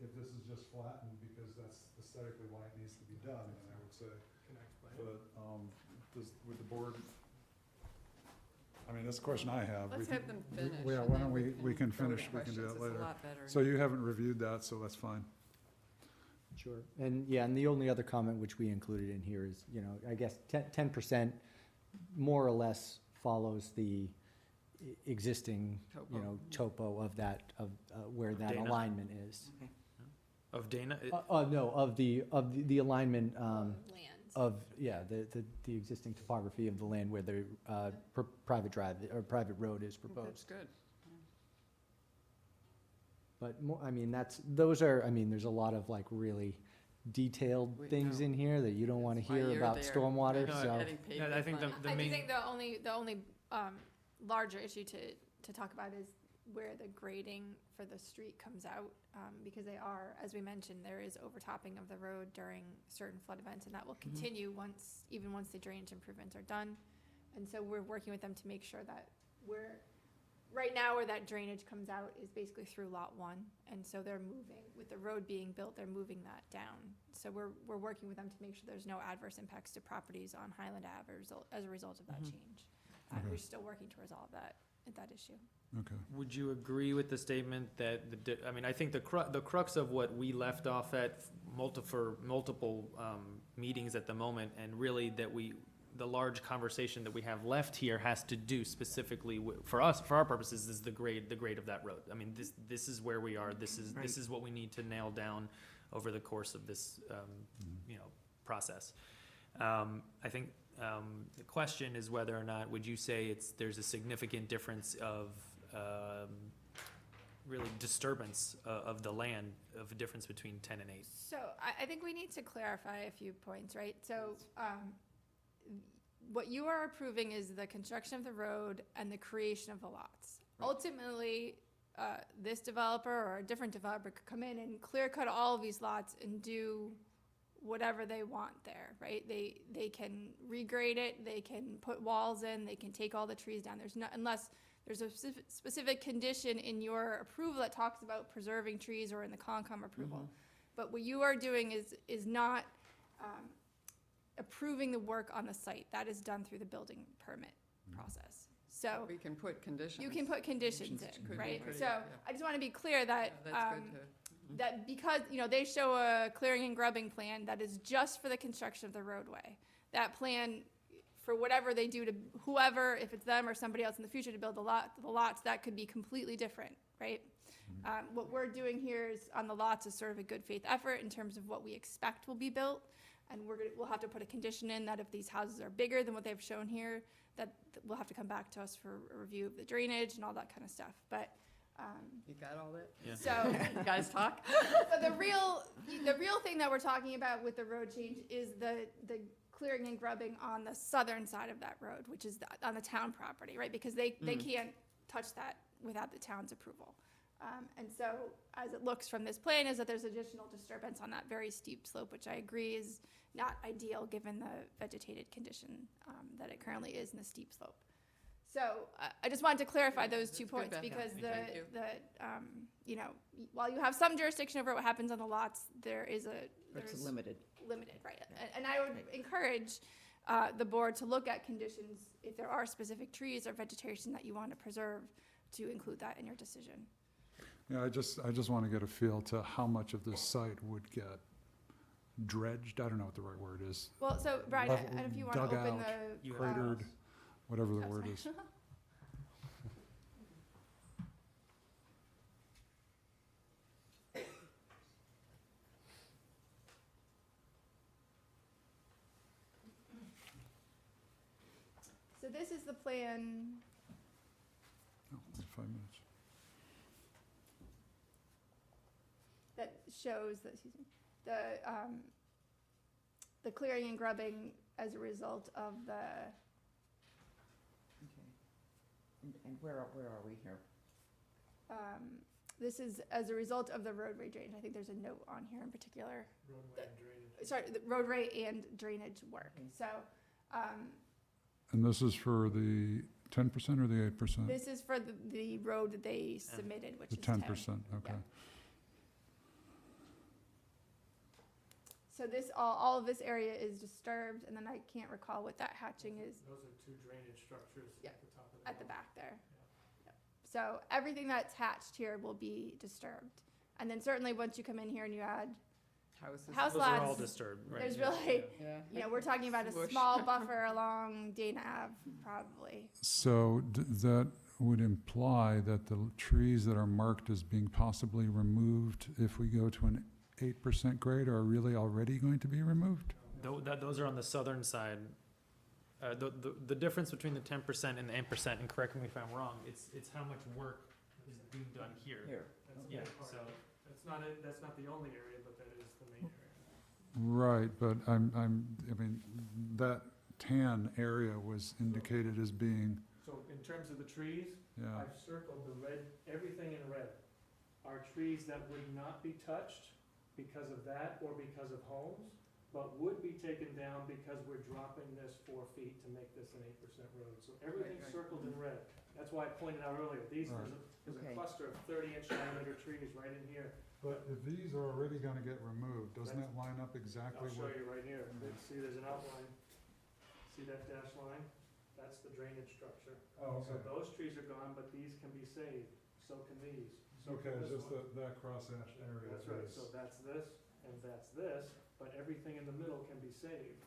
If this is just flattened because that's aesthetically why it needs to be done, then I would say, Can I explain it? but, with the board, I mean, that's a question I have. Let's We have can- them we- finish. Yeah, and why then don't we can go to finish, we can do questions. that It's later. a lot better. So you haven't reviewed that, so that's fine. Sure. And yeah, and the only other comment which we included in here is, you know, I guess 10% more or less follows the existing, you know, topo of that, of where that Dana. alignment is. Okay. Of Dana? No, of the alignment, Land. of, yeah, the existing topography of the land where the private drive, or private road is I think That's proposed. good. But more, I mean, those are, I mean, there's a lot of like really detailed We things know. in here that you don't want to That's why hear you're about there. stormwater, No, so. Getting paid Yeah, I good think money. the I do main, think the only larger issue to talk about is where the grading for the street comes out, because they are, as we mentioned, there is overtopping of the road during certain flood events, and that will continue even once the drainage improvements are done. And so we're working with them to make sure that right now where that drainage comes out is basically through lot 1, and so they're moving, with the road being built, they're moving that down. So we're working with them to make sure there's no adverse impacts to properties on Highland Ave as a result of that change. Okay. We're still working to resolve that issue. Okay. would you agree with the statement that, I mean, I think the crux of what we left off at for multiple meetings at the moment, and really that the large conversation that we have left here has to do specifically for us, for our purposes, is the grade of that road. I mean, this is where we are, this is what we need to nail down over the course of this, you know, process. I think the question is whether or not, would you say there's a significant difference of really disturbance of the land, of a difference between 10 and 8? So I think we need to clarify a few points, right? So what you are approving is the construction of the road and the creation of the lots. Right. Ultimately, this developer or a different developer could come in and clear cut all of these lots and do whatever they want there, right? They can regrade it, they can put walls in, they can take all the trees down. Unless there's a specific condition in your approval that talks about preserving trees, or in the Concom approval. But what you are doing is not approving the work on the site. That is done through the building permit process. So We can put conditions. you can put conditions Could in, be right? pretty- So yeah. I just want to be clear that, Yeah, that's good to. that because, you know, they show a clearing and grubbing plan that is just for the construction of the roadway. That plan, for whatever they do to whoever, if it's them or somebody else in the future to build the lots, that could be completely different, right? What we're doing here is, on the lots, is sort of a good faith effort in terms of what we expect will be built. And we'll have to put a condition in that if these houses are bigger than what they've shown here, that we'll have to come back to us for a review of the drainage and all that kind of stuff. But, You got all that? Yeah. so, You guys talk? but the real thing that we're talking about with the road change is the clearing and grubbing on the southern side of that road, which is on the town property, right? Because they can't touch that without the town's approval. And so, as it looks from this plan, is that there's additional disturbance on that very steep slope, which I agree is not ideal given the vegetated condition that it currently is in the steep slope. So I just wanted to clarify those two That's good, points, Beth. because Thank you. you know, while you have some jurisdiction over what happens on the lots, It's there's limited. limited, right? And I would encourage the board to look at conditions, if there are specific trees or vegetation that you want to preserve, to include that in your decision. Yeah, I just want to get a feel to how much of this site would get dredged, I don't know what the right word is, Well, so Brian, Level- and if you want to dug open out, You have cratered, whatever the That's word fine. is. So this is the plan Oh, 5 minutes. that shows that, excuse me, the clearing and grubbing as a result of the, Okay. And where are we here? this is as a result of the roadway drainage. I think there's a note on here in particular. Roadway and drainage. Sorry, the roadway and drainage work. Okay. So, And this is for the 10% or the 8%? this is for the road that they submitted, which The is 10. 10%, okay. Yeah. So this, all of this area is disturbed, and then I can't recall what that hatching is Those are two drainage structures Yeah, at the top of the at the hill. back there. Yep. So everything that's hatched here will be disturbed. And then certainly once you come in here and you add Houses. house Those are all lots, disturbed, right? there's yeah, really, Yeah. you know, we're talking about a Swoosh. small buffer along Dana Ave, probably. So that would imply that the trees that are marked as being possibly removed if we go to an 8% grade are really already going to be removed? Those are on the southern side. The difference between the 10% and the 8%, and correct me if I'm wrong, it's how much work is being done here. Here. That's a Yeah, big part so, of it. That's not the only area, but that is the main area. Right, but I mean, that tan area was indicated as being, So in terms of the trees, yeah, I've circled the red, everything in red are trees that would not be touched because of that or because of homes, but would be taken down because we're dropping this 4 feet to make this an 8% road. So everything's right. circled in red. That's why I pointed out earlier, there's a Okay. cluster of 30-inch diameter trees right in here. but if these are already gonna get removed, doesn't that line up exactly I'll show with? you right here. See, there's an outline. See that dash line? That's the drainage structure. Oh, So those trees are gone, but these can be saved. So can these. So Okay, can it's this just one. that cross-hatched area. That's right. is- So that's this and that's this, but everything in the middle can be saved.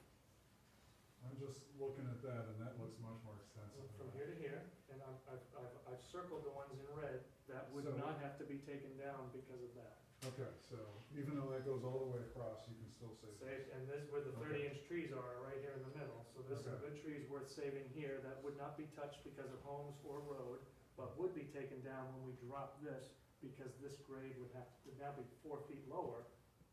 I'm just looking at that, and that looks much more extensive. From here to here, and I've circled the ones in red that would So- not have to be taken down because of that. Okay, so even though that goes all the way across, you can still say. Saved, and this, where the Okay. 30-inch trees are, right here in the middle. So there's some Okay. good trees worth saving here that would not be touched because of homes or road, but would be taken down when we drop this, because this grade would now be 4 feet lower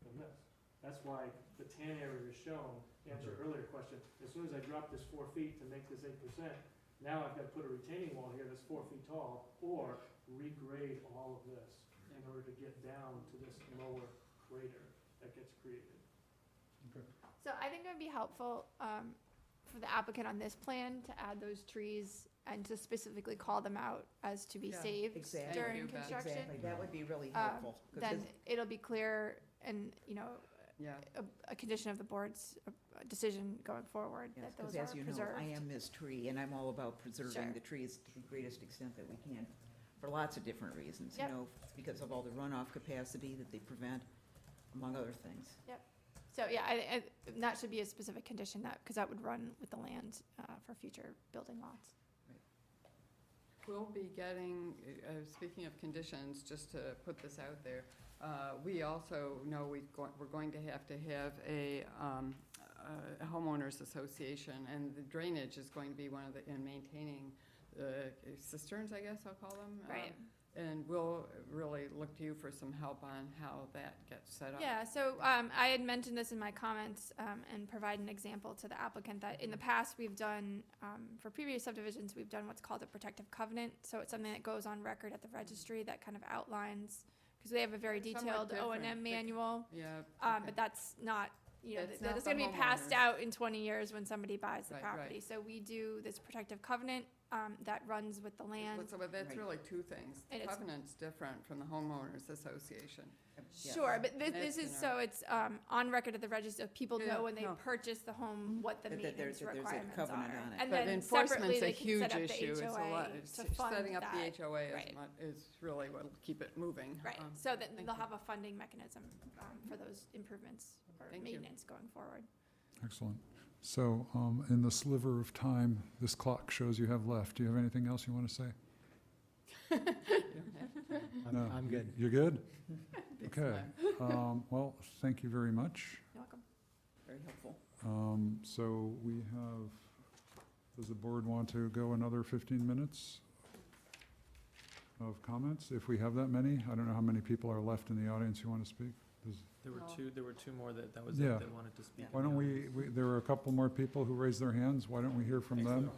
than this. That's why the tan area is shown, to answer your earlier question, as soon as I drop this 4 feet to make this 8%, now I've got to put a retaining wall here that's 4 feet tall, or regrade all of this in order to get down to this lower crater that gets created. So I think it would be helpful for the applicant on this plan to add those trees and to specifically call them out as to be Yeah, saved exactly. during Thank you, Beth. construction. Exactly, that would be really Um, helpful. 'cause Then this- it'll be clear and, you know, Yeah. a condition of the board's decision going forward Yes, that because those as are you know, preserved. I am Ms. Tree, and I'm all about Sure. preserving the trees to the greatest extent that we can, for lots of different reasons, you Yep. know, because of all the runoff capacity that they prevent, among other things. So, yeah, that should be a specific condition because that would run with the land for future building lots. We'll be getting, speaking of conditions, just to put this out there, we also know we're going to have a homeowners association, and the drainage is going to be one of the, in maintaining the cisterns, I guess I'll call them. Right. And we'll really look to you for some help on how that gets set up. Yeah, so I had mentioned this in my comments and provide an example to the applicant that in the past we've done, for previous subdivisions, we've done what's called a protective covenant. So it's something that goes on record at the registry that kind of outlines, because we have a very Somewhat detailed O and M different. manual, Yeah. but that's not, you know, That's that not is the gonna be passed homeowners. out in 20 years when somebody buys the Right, property. right. So we do this protective covenant that runs with the land. So that's Right. really two things. The And it's- covenant's different from the homeowners association. Yes. Sure, but this That's is, in so it's on record at the register, people Yeah, know when they no. purchase the home, what the That maintenance there's a requirements are. covenant on it. And But then enforcement's separately, a they can huge set up issue. the It's a lot. HOA It's- to fund Setting up the that. HOA Right. is really what'll keep it moving. Right, so that they'll have a funding mechanism for those improvements or Thank you. maintenance going forward. Excellent. So, in the sliver of time this clock shows you have left, do you have anything else you want to say? No. I'm good. You're good? Thanks, Okay. Mike. Well, thank you very much. You're welcome. Very helpful. So we have, does the board want to go another 15 minutes of comments? If we have that many? I don't know how many people are left in the audience who want to speak. Does There were No. two more that was Yeah. it, that wanted to speak. Why don't there were a couple more people who raised their hands. Why don't we hear from them?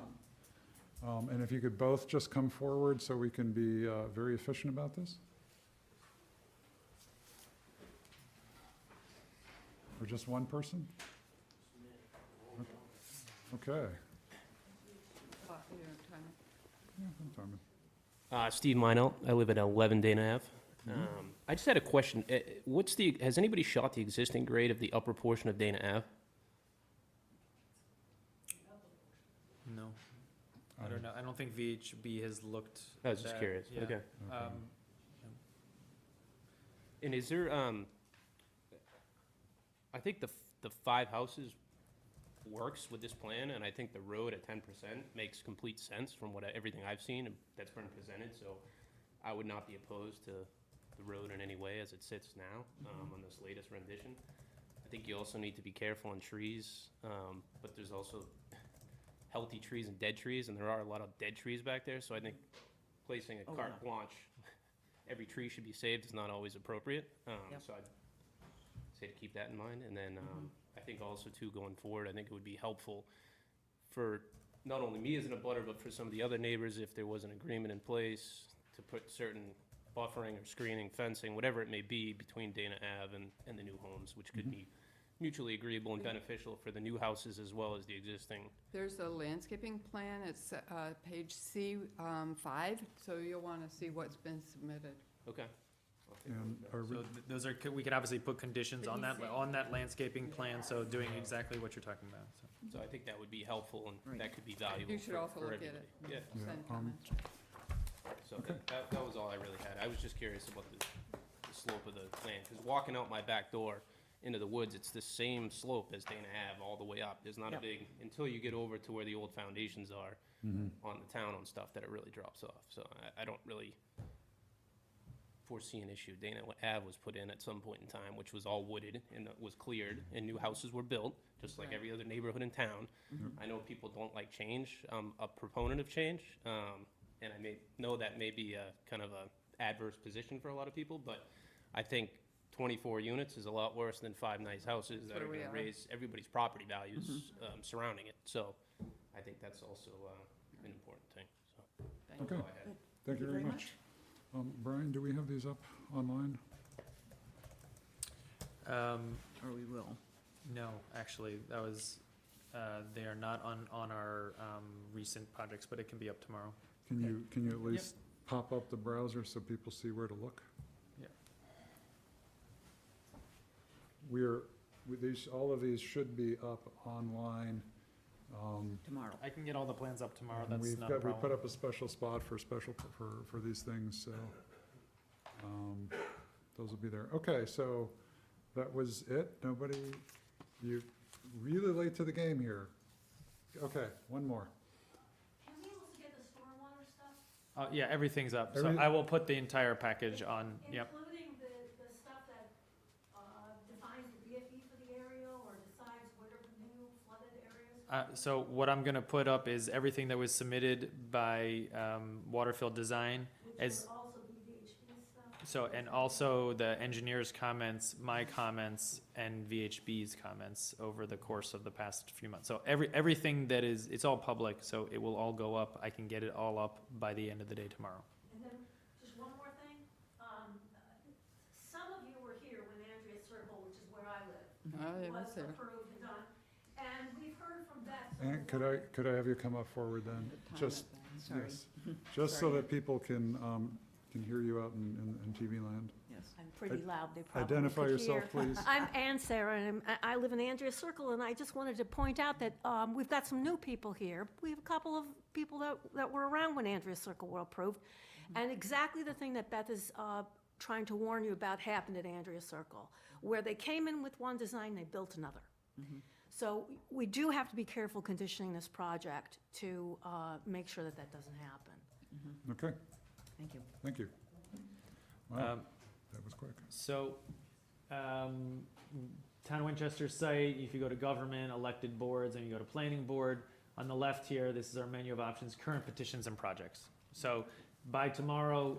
And if you could both just come forward so we can be very efficient about this? Or just one person? Okay. Yeah, I'm timing. Steve Meinelt. I live at 11 Dana Ave. I just had a question. Has anybody shot the existing grade of the upper portion of Dana Ave? No, I don't know. I don't think VHB has looked. I was just that- curious. yeah. Okay. Um, And is there, I think the 5 houses works with this plan, and I think the road at 10% makes complete sense from everything I've seen that's been presented, so I would not be opposed to the road in any way as it sits now, on this latest rendition. I think you also need to be careful on trees, but there's also healthy trees and dead trees, and there are a lot of dead trees back there, so I think placing a carte blanche, every tree should be saved is not always appropriate. So I'd say to keep that in mind. And then I think also too, going forward, I think it would be helpful for not only me as an abutter, but for some of the other neighbors, if there was an agreement in place to put certain buffering or screening, fencing, whatever it may be, between Dana Ave and the new homes, which could be mutually agreeable and beneficial for the new houses as well as the existing. There's a landscaping plan, it's page C5, so you'll want to see what's been submitted. Okay. And are we, So those are, we could obviously put conditions on that landscaping plan, so doing exactly what you're talking about, so. So I think that would be helpful and that could be valuable You should for also look at everybody. it. Yeah. Yeah, Send comments. So that was all I really had. I was just curious about the slope of the plan, because walking out my back door into the woods, it's the same slope as Dana Ave all the way up. There's not a big, until you get over to where the old foundations are on the town-owned stuff, that it really drops off. So I don't really foresee an issue. Dana Ave was put in at some point in time, which was all wooded and was cleared, and new houses were built, just like every other neighborhood in town. I know people don't like change. I'm a proponent of change, and I may know that may be a kind of a adverse position for a lot of people, but I think 24 units is a lot worse than 5 nice houses that are where we gonna are. raise everybody's property values surrounding it. So I think that's also an important thing, so. that's Okay. all I had. thank you very much. Brian, do we have these up online? Or we will. No, actually, that was, they are not on our recent projects, but it can be up tomorrow. Can you at least pop up the browser so people see where to look? Yeah. All of these should be up online. Tomorrow. I can get all the plans up tomorrow, And that's not a we put problem. up a special spot for these things, so, those will be there. Okay, so that was it? Nobody, you really late to the game here. Okay, one more. Can we also get the stormwater stuff? Yeah, everything's up, so Every- I will put the entire package on, yep. Including the stuff that defines the BFE for the area or decides what are the new flooded areas? So what I'm gonna put up is everything that was submitted by Waterfield Design as, Which would also be VHB stuff? so, and also the engineer's comments, my comments, and VHB's comments over the course of the past few months. So everything that is, it's all public, so it will all go up. I can get it all up by the end of the day tomorrow. And then, just one more thing, some of you were here when Andrea Circle, which is where I live, I was was there. approved and done. And we've heard from Beth. And could I have you come up forward then? Just, Sorry. yes, just so that people can hear you out in TV land. Yes. I'm pretty loud, they probably Identify could yourself, hear. please. I'm Ann Sarah, and I live in Andrea Circle, and I just wanted to point out that we've got some new people here. We have a couple of people that were around when Andrea Circle were approved, and exactly the thing that Beth is trying to warn you about happened at Andrea Circle, where they came in with one design, they built another. So we do have to be careful conditioning this project to make sure that that doesn't happen. Okay, Thank you. thank you. Wow, Um, that was quick. So, Town of Winchester site, if you go to government, elected boards, and you go to planning board, on the left here, this is our menu of options, current petitions and projects. So by tomorrow,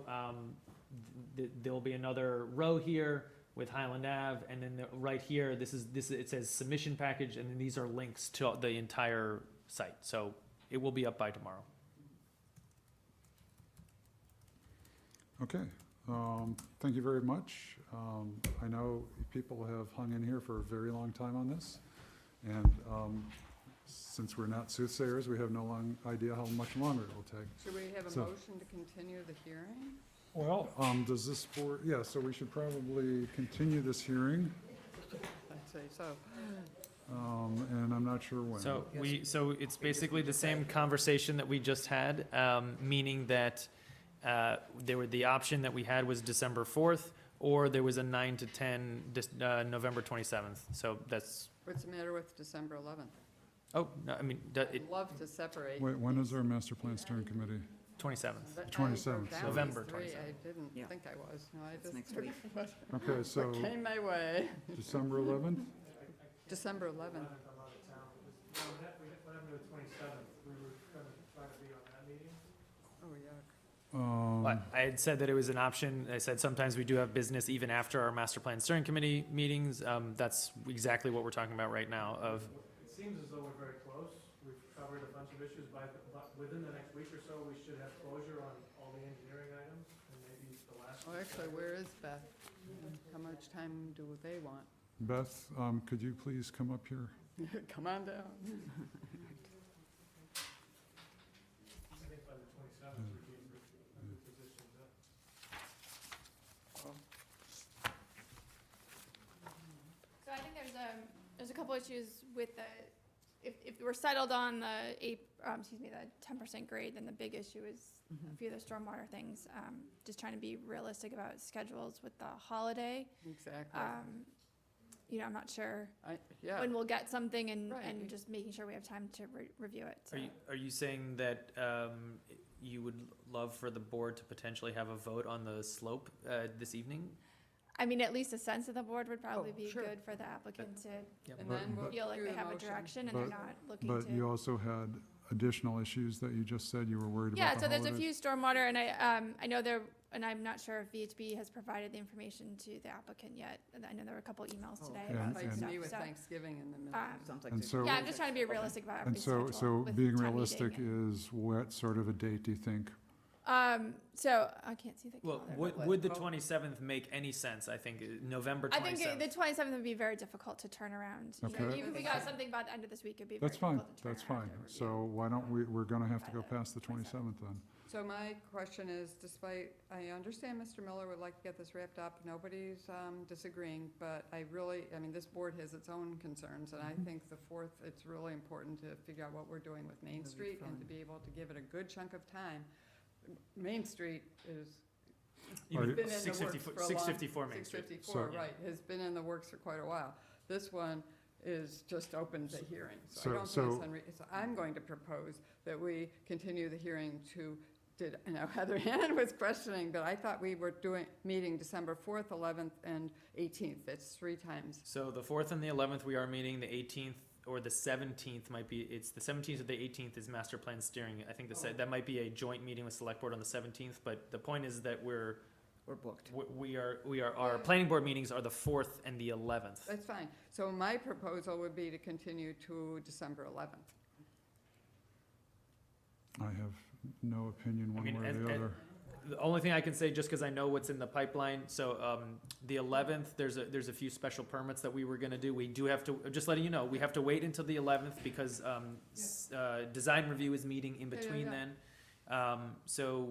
there'll be another row here with Highland Ave, and then right here, it says submission package, and then these are links to the entire site. So it will be up by tomorrow. Okay, thank you very much. I know people have hung in here for a very long time on this, and since we're not soothsayers, we have no idea how much longer it will take. Should we have a So- motion to continue the hearing? Well, does this board, yeah, so we should probably continue this hearing, I'd say so. and I'm not sure when. So it's basically the same conversation that we just had, meaning that the option that we had was December 4th, or there was a 9 to 10, November 27th. So that's, What's the matter with December 11th? oh, no, I mean, I'd love to separate. Wait, when is our master plan steering committee? 27th. But I 27th, wrote down so- these November three. 27th. I didn't Yeah. think I was. No, I It's just. next week. Okay, so What came my way? December 11th? December 11th. What happened to the 27th? We were gonna try to be on that meeting? Oh, yuck. I had said that it was an option. I said sometimes we do have business even after our master plan steering committee meetings. That's exactly what we're talking about right now of, It seems as though we're very close. We've covered a bunch of issues but within the next week or so, we should have closure on all the engineering items and maybe the last. Well, actually, where is Beth? How much time do they want? Beth, could you please come up here? Come on down. I think by the 27th, we'd be in a good position to. So I think there's a couple issues with if we're settled on the 10% grade, then the big issue is a few of the stormwater things. Just trying to be realistic about schedules with the holiday. Exactly. I'm not sure Yeah. when we'll get something and Right. just making sure we have time to review it. So. are you saying that you would love for the board to potentially have a vote on the slope this evening? I mean, at least a sense of the board would probably be sure. good for the applicant to And But- then we'll feel like do they the have a motion. direction and they're But- not looking But to. you also had additional issues that you just said you were worried about Yeah, the so there's a holidays. few stormwater, and I know and I'm not sure if VHB has provided the information to the applicant yet. And I know there were a couple emails Oh, today okay. about And- some Like stuff, me with so. Thanksgiving in the middle. Sounds like And there's- so- Yeah, I'm just trying to be realistic about And everybody's so, schedule with being time realistic meeting. is what sort of a date do you think? So I can't see the Well, calendar. but would the Oh. 27th make any sense? I think November I 27th. think the 27th would be very difficult to turn around. Okay. Even if we got something by the end of this week, it'd be very That's fine, difficult to turn that's around fine. to review. So why don't we're gonna have to By go the past the 27th. 27th then. So my question is, despite, I understand Mr. Miller would like to get this wrapped up, nobody's disagreeing, but I mean, this board has its own concerns, and I think the 4th, it's really important to figure out what we're doing with Main That'd be Street and to fine. be able to give it a good chunk of time. Main Street is, Even Are- been in the works 654 for a long. 654 Main Street. 654, So- right, has been in the works for quite a while. This one is just open to hearing, so I So- don't think it's so I'm going to propose that we continue the hearing to, I know Heather Hannon was questioning, but I thought we were meeting December 4th, 11th, and 18th. That's 3 times. So the 4th and the 11th, we are meeting. The 18th or the 17th might be, it's the 17th or the 18th is master plan steering. I think that might be a joint meeting with select board on the 17th, but the point is that we're booked. our planning board meetings are the 4th and the 11th. That's fine. So my proposal would be to continue to December 11th. I have no opinion I one mean, way or the other. the only thing I can say, just because I know what's in the pipeline, so the 11th, there's a few special permits that we were gonna do. We do have to, just letting you know, we have to wait until the 11th because design review is meeting in Yeah, yeah, between yeah. then. So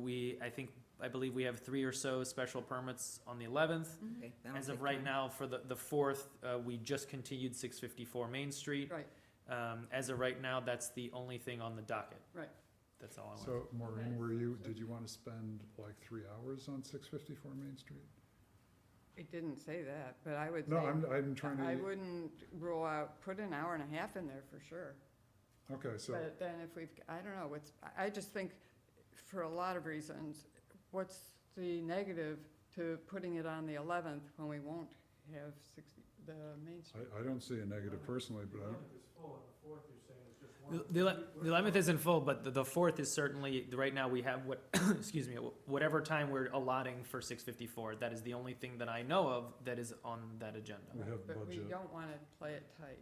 I believe we have 3 or so special permits on the 11th. Okay, that'll As of take right time. now, for the 4th, we just continued 654 Main Street. Right. As of right now, that's the only thing on the docket. Right. That's all I want. So Maureen, did you want to spend like 3 hours on 654 Main Street? It didn't say that, but I would say. No, I'm trying I to, wouldn't rule out, put an hour and a half in there for sure. okay, so, But then if I don't know, I just think for a lot of reasons, what's the negative to putting it on the 11th when we won't have the Main Street? I don't see a negative personally, but I don't. 11th is full, and the 4th you're saying is just The 11th isn't full, but the 4th is certainly, right now we have what, excuse me, whatever time we're allotting for 6:54. That is the only thing that I know of that is on that agenda. We have But we budget. don't want to play it tight.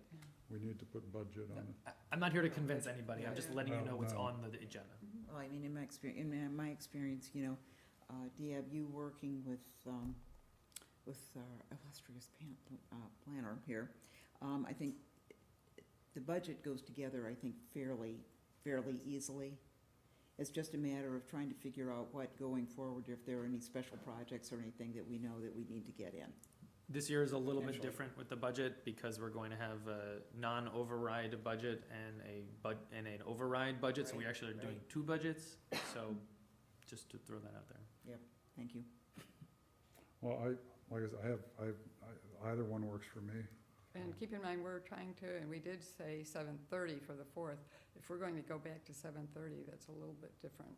We need to put budget on it. I'm not here to convince anybody, I'm just letting you know what's No. on the agenda. Well, I mean, in my experience, you know, Deb, you working with our illustrious planner here, I think the budget goes together, I think, fairly easily. It's just a matter of trying to figure out what going forward, if there are any special projects or anything that we know that we need to get in. This year is a little bit Potentially. different with the budget because we're going to have a non-override budget and an override budget, so we actually are doing two budgets, so just to throw that out there. Thank you. Well, like I said, either one works for me. And keep in mind, we're trying to, and we did say 7:30 for the 4th. If we're going to go back to 7:30, that's a little bit different.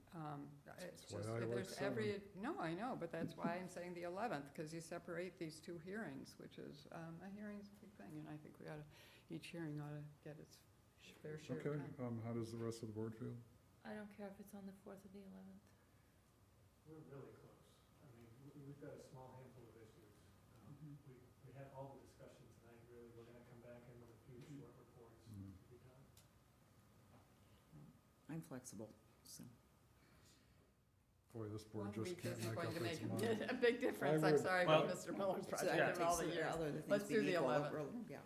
It's That's why just, I if like there's no, I know, but that's why I'm saying the 11th, because you separate these two hearings, which is, a hearing's a big thing, and I think each hearing ought to get its fair share of Okay, time. how does the rest of the board feel? I don't care if it's on the 4th or the 11th. We're really close. I mean, we've got a small handful of issues. We had all the discussion tonight, really. We're gonna come back in with a few short reports to be done. I'm flexible, so. Boy, this board One just week can't isn't make going up to its make mind. a big difference. I'm would- sorry Well- about Mr. Miller's So project that of all takes the years. other things Let's do being the equal, 11th. Yeah,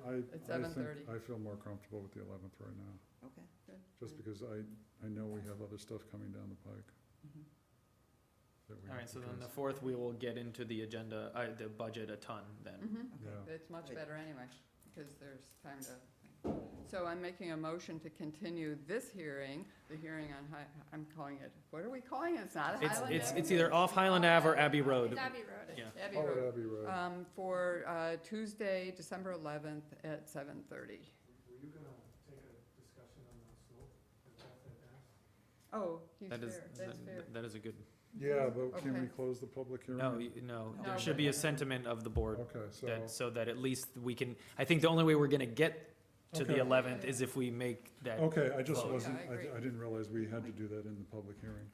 I think, 7:30. I feel more comfortable with the 11th right now, okay. Good. just because I know we have other stuff coming down the pike. Mhm. that we All have right, to so then the address. 4th, we will get into the agenda, the budget a ton then. Yeah. It's much Good. better anyway, because there's time to. So I'm making a motion to continue this hearing, the hearing on I'm calling it, what are we calling it? It's not Highland Avenue? It's either off Highland Ave or Abbey Road. It's Abbey Road. Yeah. Abbey Call it Road. Abbey Road. For Tuesday, December 11th at 7:30. Were you gonna take a discussion on the slope? Is that Oh, he's That is, fair, that's fair. that is a good, Yeah, but can we Okay. close the public hearing? no, No. there should be a sentiment of the board. Okay, So that at least we can, I think the only way we're gonna get to the Okay. 11th is if we make that. Okay, I just vote. wasn't, Yeah, I agree. I didn't realize we had to do that in the public hearing.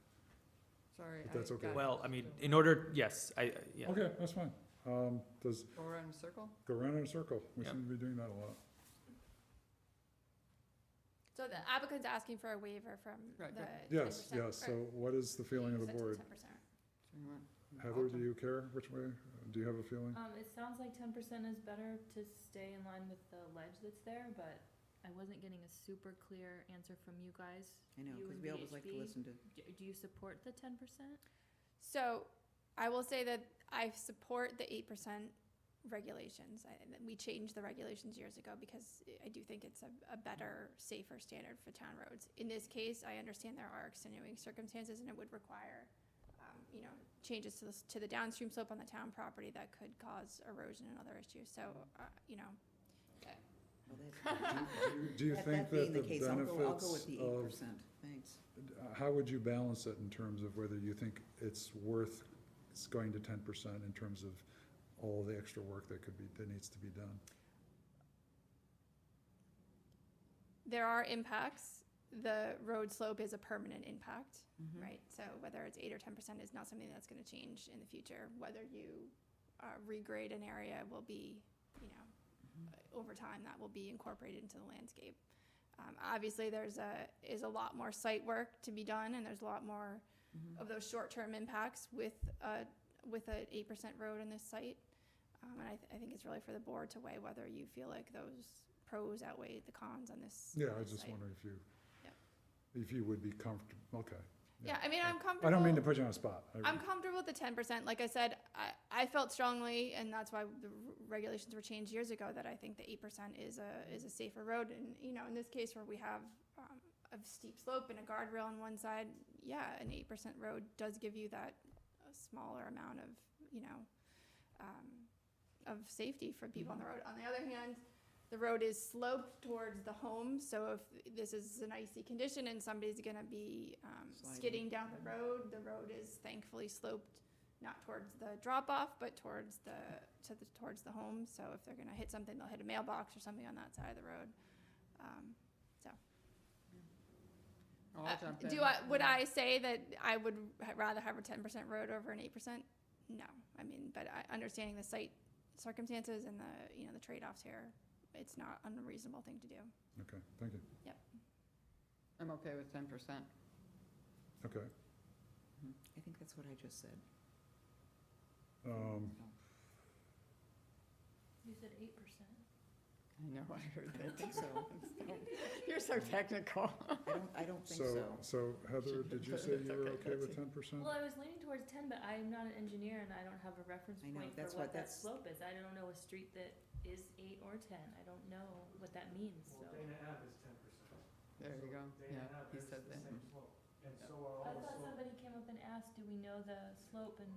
Sorry. But that's I okay. got Well, I mean, in order, yes, yeah. Okay, that's fine. Does, Go around in a circle? go around in a circle. We Yep. seem to be doing that a lot. So the applicant's asking for a waiver from Right, the good. 10%. Yes, so what is the feeling of the 10% to board? 10%. So you want- Heather, do you care which way? Do you have a feeling? It sounds like 10% is better to stay in line with the ledge that's there, but I wasn't getting a super clear answer from you guys. I know, You because and we always like to VHB. listen to. Do you support the 10%? So I will say that I support the 8% regulations. We changed the regulations years ago because I do think it's a better, safer standard for town roads. In this case, I understand there are extenuating circumstances and it would require, changes to the downstream slope on the town property that could cause erosion and other issues. So, Well, that- Do you that think being that the the case, I'll go benefits with the of, 8%, thanks. how would you balance it in terms of whether you think it's worth going to 10% in terms of all the extra work that needs to be done? there are impacts. The road slope is a permanent impact, Mhm. right? So whether it's 8 or 10% is not something that's gonna change in the future. Whether you regrade an area will be, over time, that will be incorporated into the landscape. Obviously, is a lot more site work to be done, and there's a lot more of those short-term impacts with an 8% road in this site. And I think it's really for the board to weigh whether you feel like those pros outweigh the cons on this. Yeah, on I was this just site. wondering Yeah. if you would be comfortable, okay. Yeah, I mean, I'm comfortable. I don't mean to put you on the spot. I'm comfortable with the 10%. Like I said, I felt strongly, and that's why the regulations were changed years ago, that I think the 8% is a safer road. And, in this case where we have a steep slope and a guardrail on one side, yeah, an 8% road does give you that smaller amount of, of safety for people on the road. On the other hand, the road is sloped towards the home, so if this is an icy condition and somebody's gonna be Sliding. skidding down the road is thankfully sloped not towards the drop-off, but towards the home. So if they're gonna hit something, they'll hit a mailbox or something on that side of the road. So I'll jump in. Would I say that I would rather have a 10% road over an 8%? No. I mean, but understanding the site circumstances and the trade-offs here, it's not an unreasonable thing to do. Okay, thank you. I'm okay with 10%. Okay. I think that's what I just said. You said 8%. I know, I heard I that. don't think so. You're so technical. I don't think so. So Heather, did you say It's you were okay, okay with Betsy. 10%? Well, I was leaning towards 10, but I'm not an engineer and I don't have a reference I know, point that's for what what that that's- slope is. I don't know a street that is 8 or 10. I don't know what that means, so. Well, Dana Ave is 10%. There you go. Dana Yeah, Ave he is said the that. same slope, and Yeah. so are I all the thought slopes. somebody came up and asked, do we know the slope, and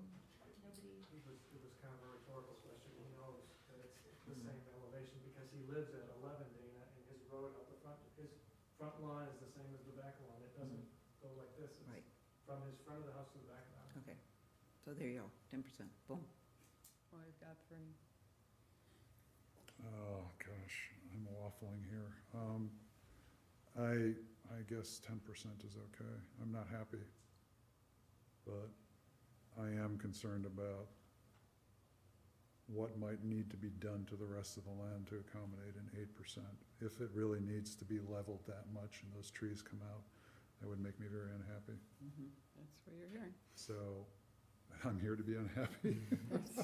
nobody, It was kind of a rhetorical question. He knows that it's the same elevation because he lives at 11 Dana, and his road up the front, his front lawn is the same as the back lawn. It doesn't go like this. It's Right. from his front of the house to the back of the house. Okay, so there you go, 10%, boom. Well, we've got 3. Oh, gosh, I'm waffling here. I guess 10% is okay. I'm not happy. But I am concerned about what might need to be done to the rest of the land to accommodate an 8%. If it really needs to be leveled that much and those trees come out, that would make me very unhappy. That's what you're hearing. So I'm here to be unhappy. That's the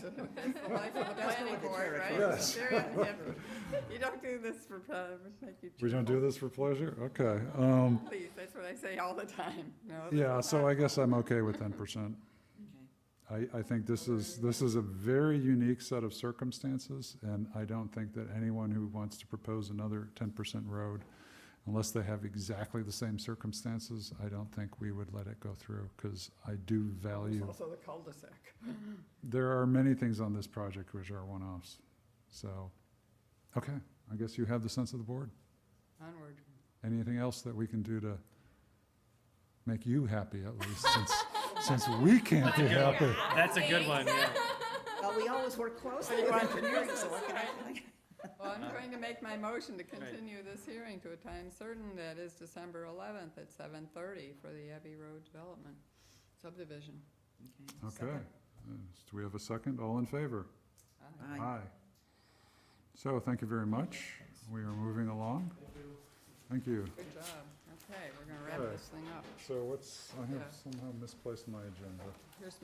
life of the That's planning what the board, right? territory is. Very unhappy. You don't do this for, make you. We don't do this for pleasure? Okay. Please, that's what I say all the time. No, Yeah, so I guess I'm okay with 10%. Okay. I think this is a very unique set of circumstances, and I don't think that anyone who wants to propose another 10% road, unless they have exactly the same circumstances, I don't think we would let it go through, because I do There's value, also the cul-de-sac. there are many things on this project which are one-offs. So, okay, I guess you have the sense of the board. Onward. Anything else that we can do to make you happy, at least, since we can't be happy? That's a good one, yeah. Well, we always work closely with engineering, so what can I? Well, I'm going to make my motion to continue this hearing to a time certain, that is December 11th at 7:30 for the Abbey Road Development subdivision. Okay, do we have a second? All in favor? Aye. So, thank you very much. We are moving along. Thank you. Good job. Okay, we're gonna wrap Okay. this thing up. So I have Yeah. somehow misplaced my agenda. Here's my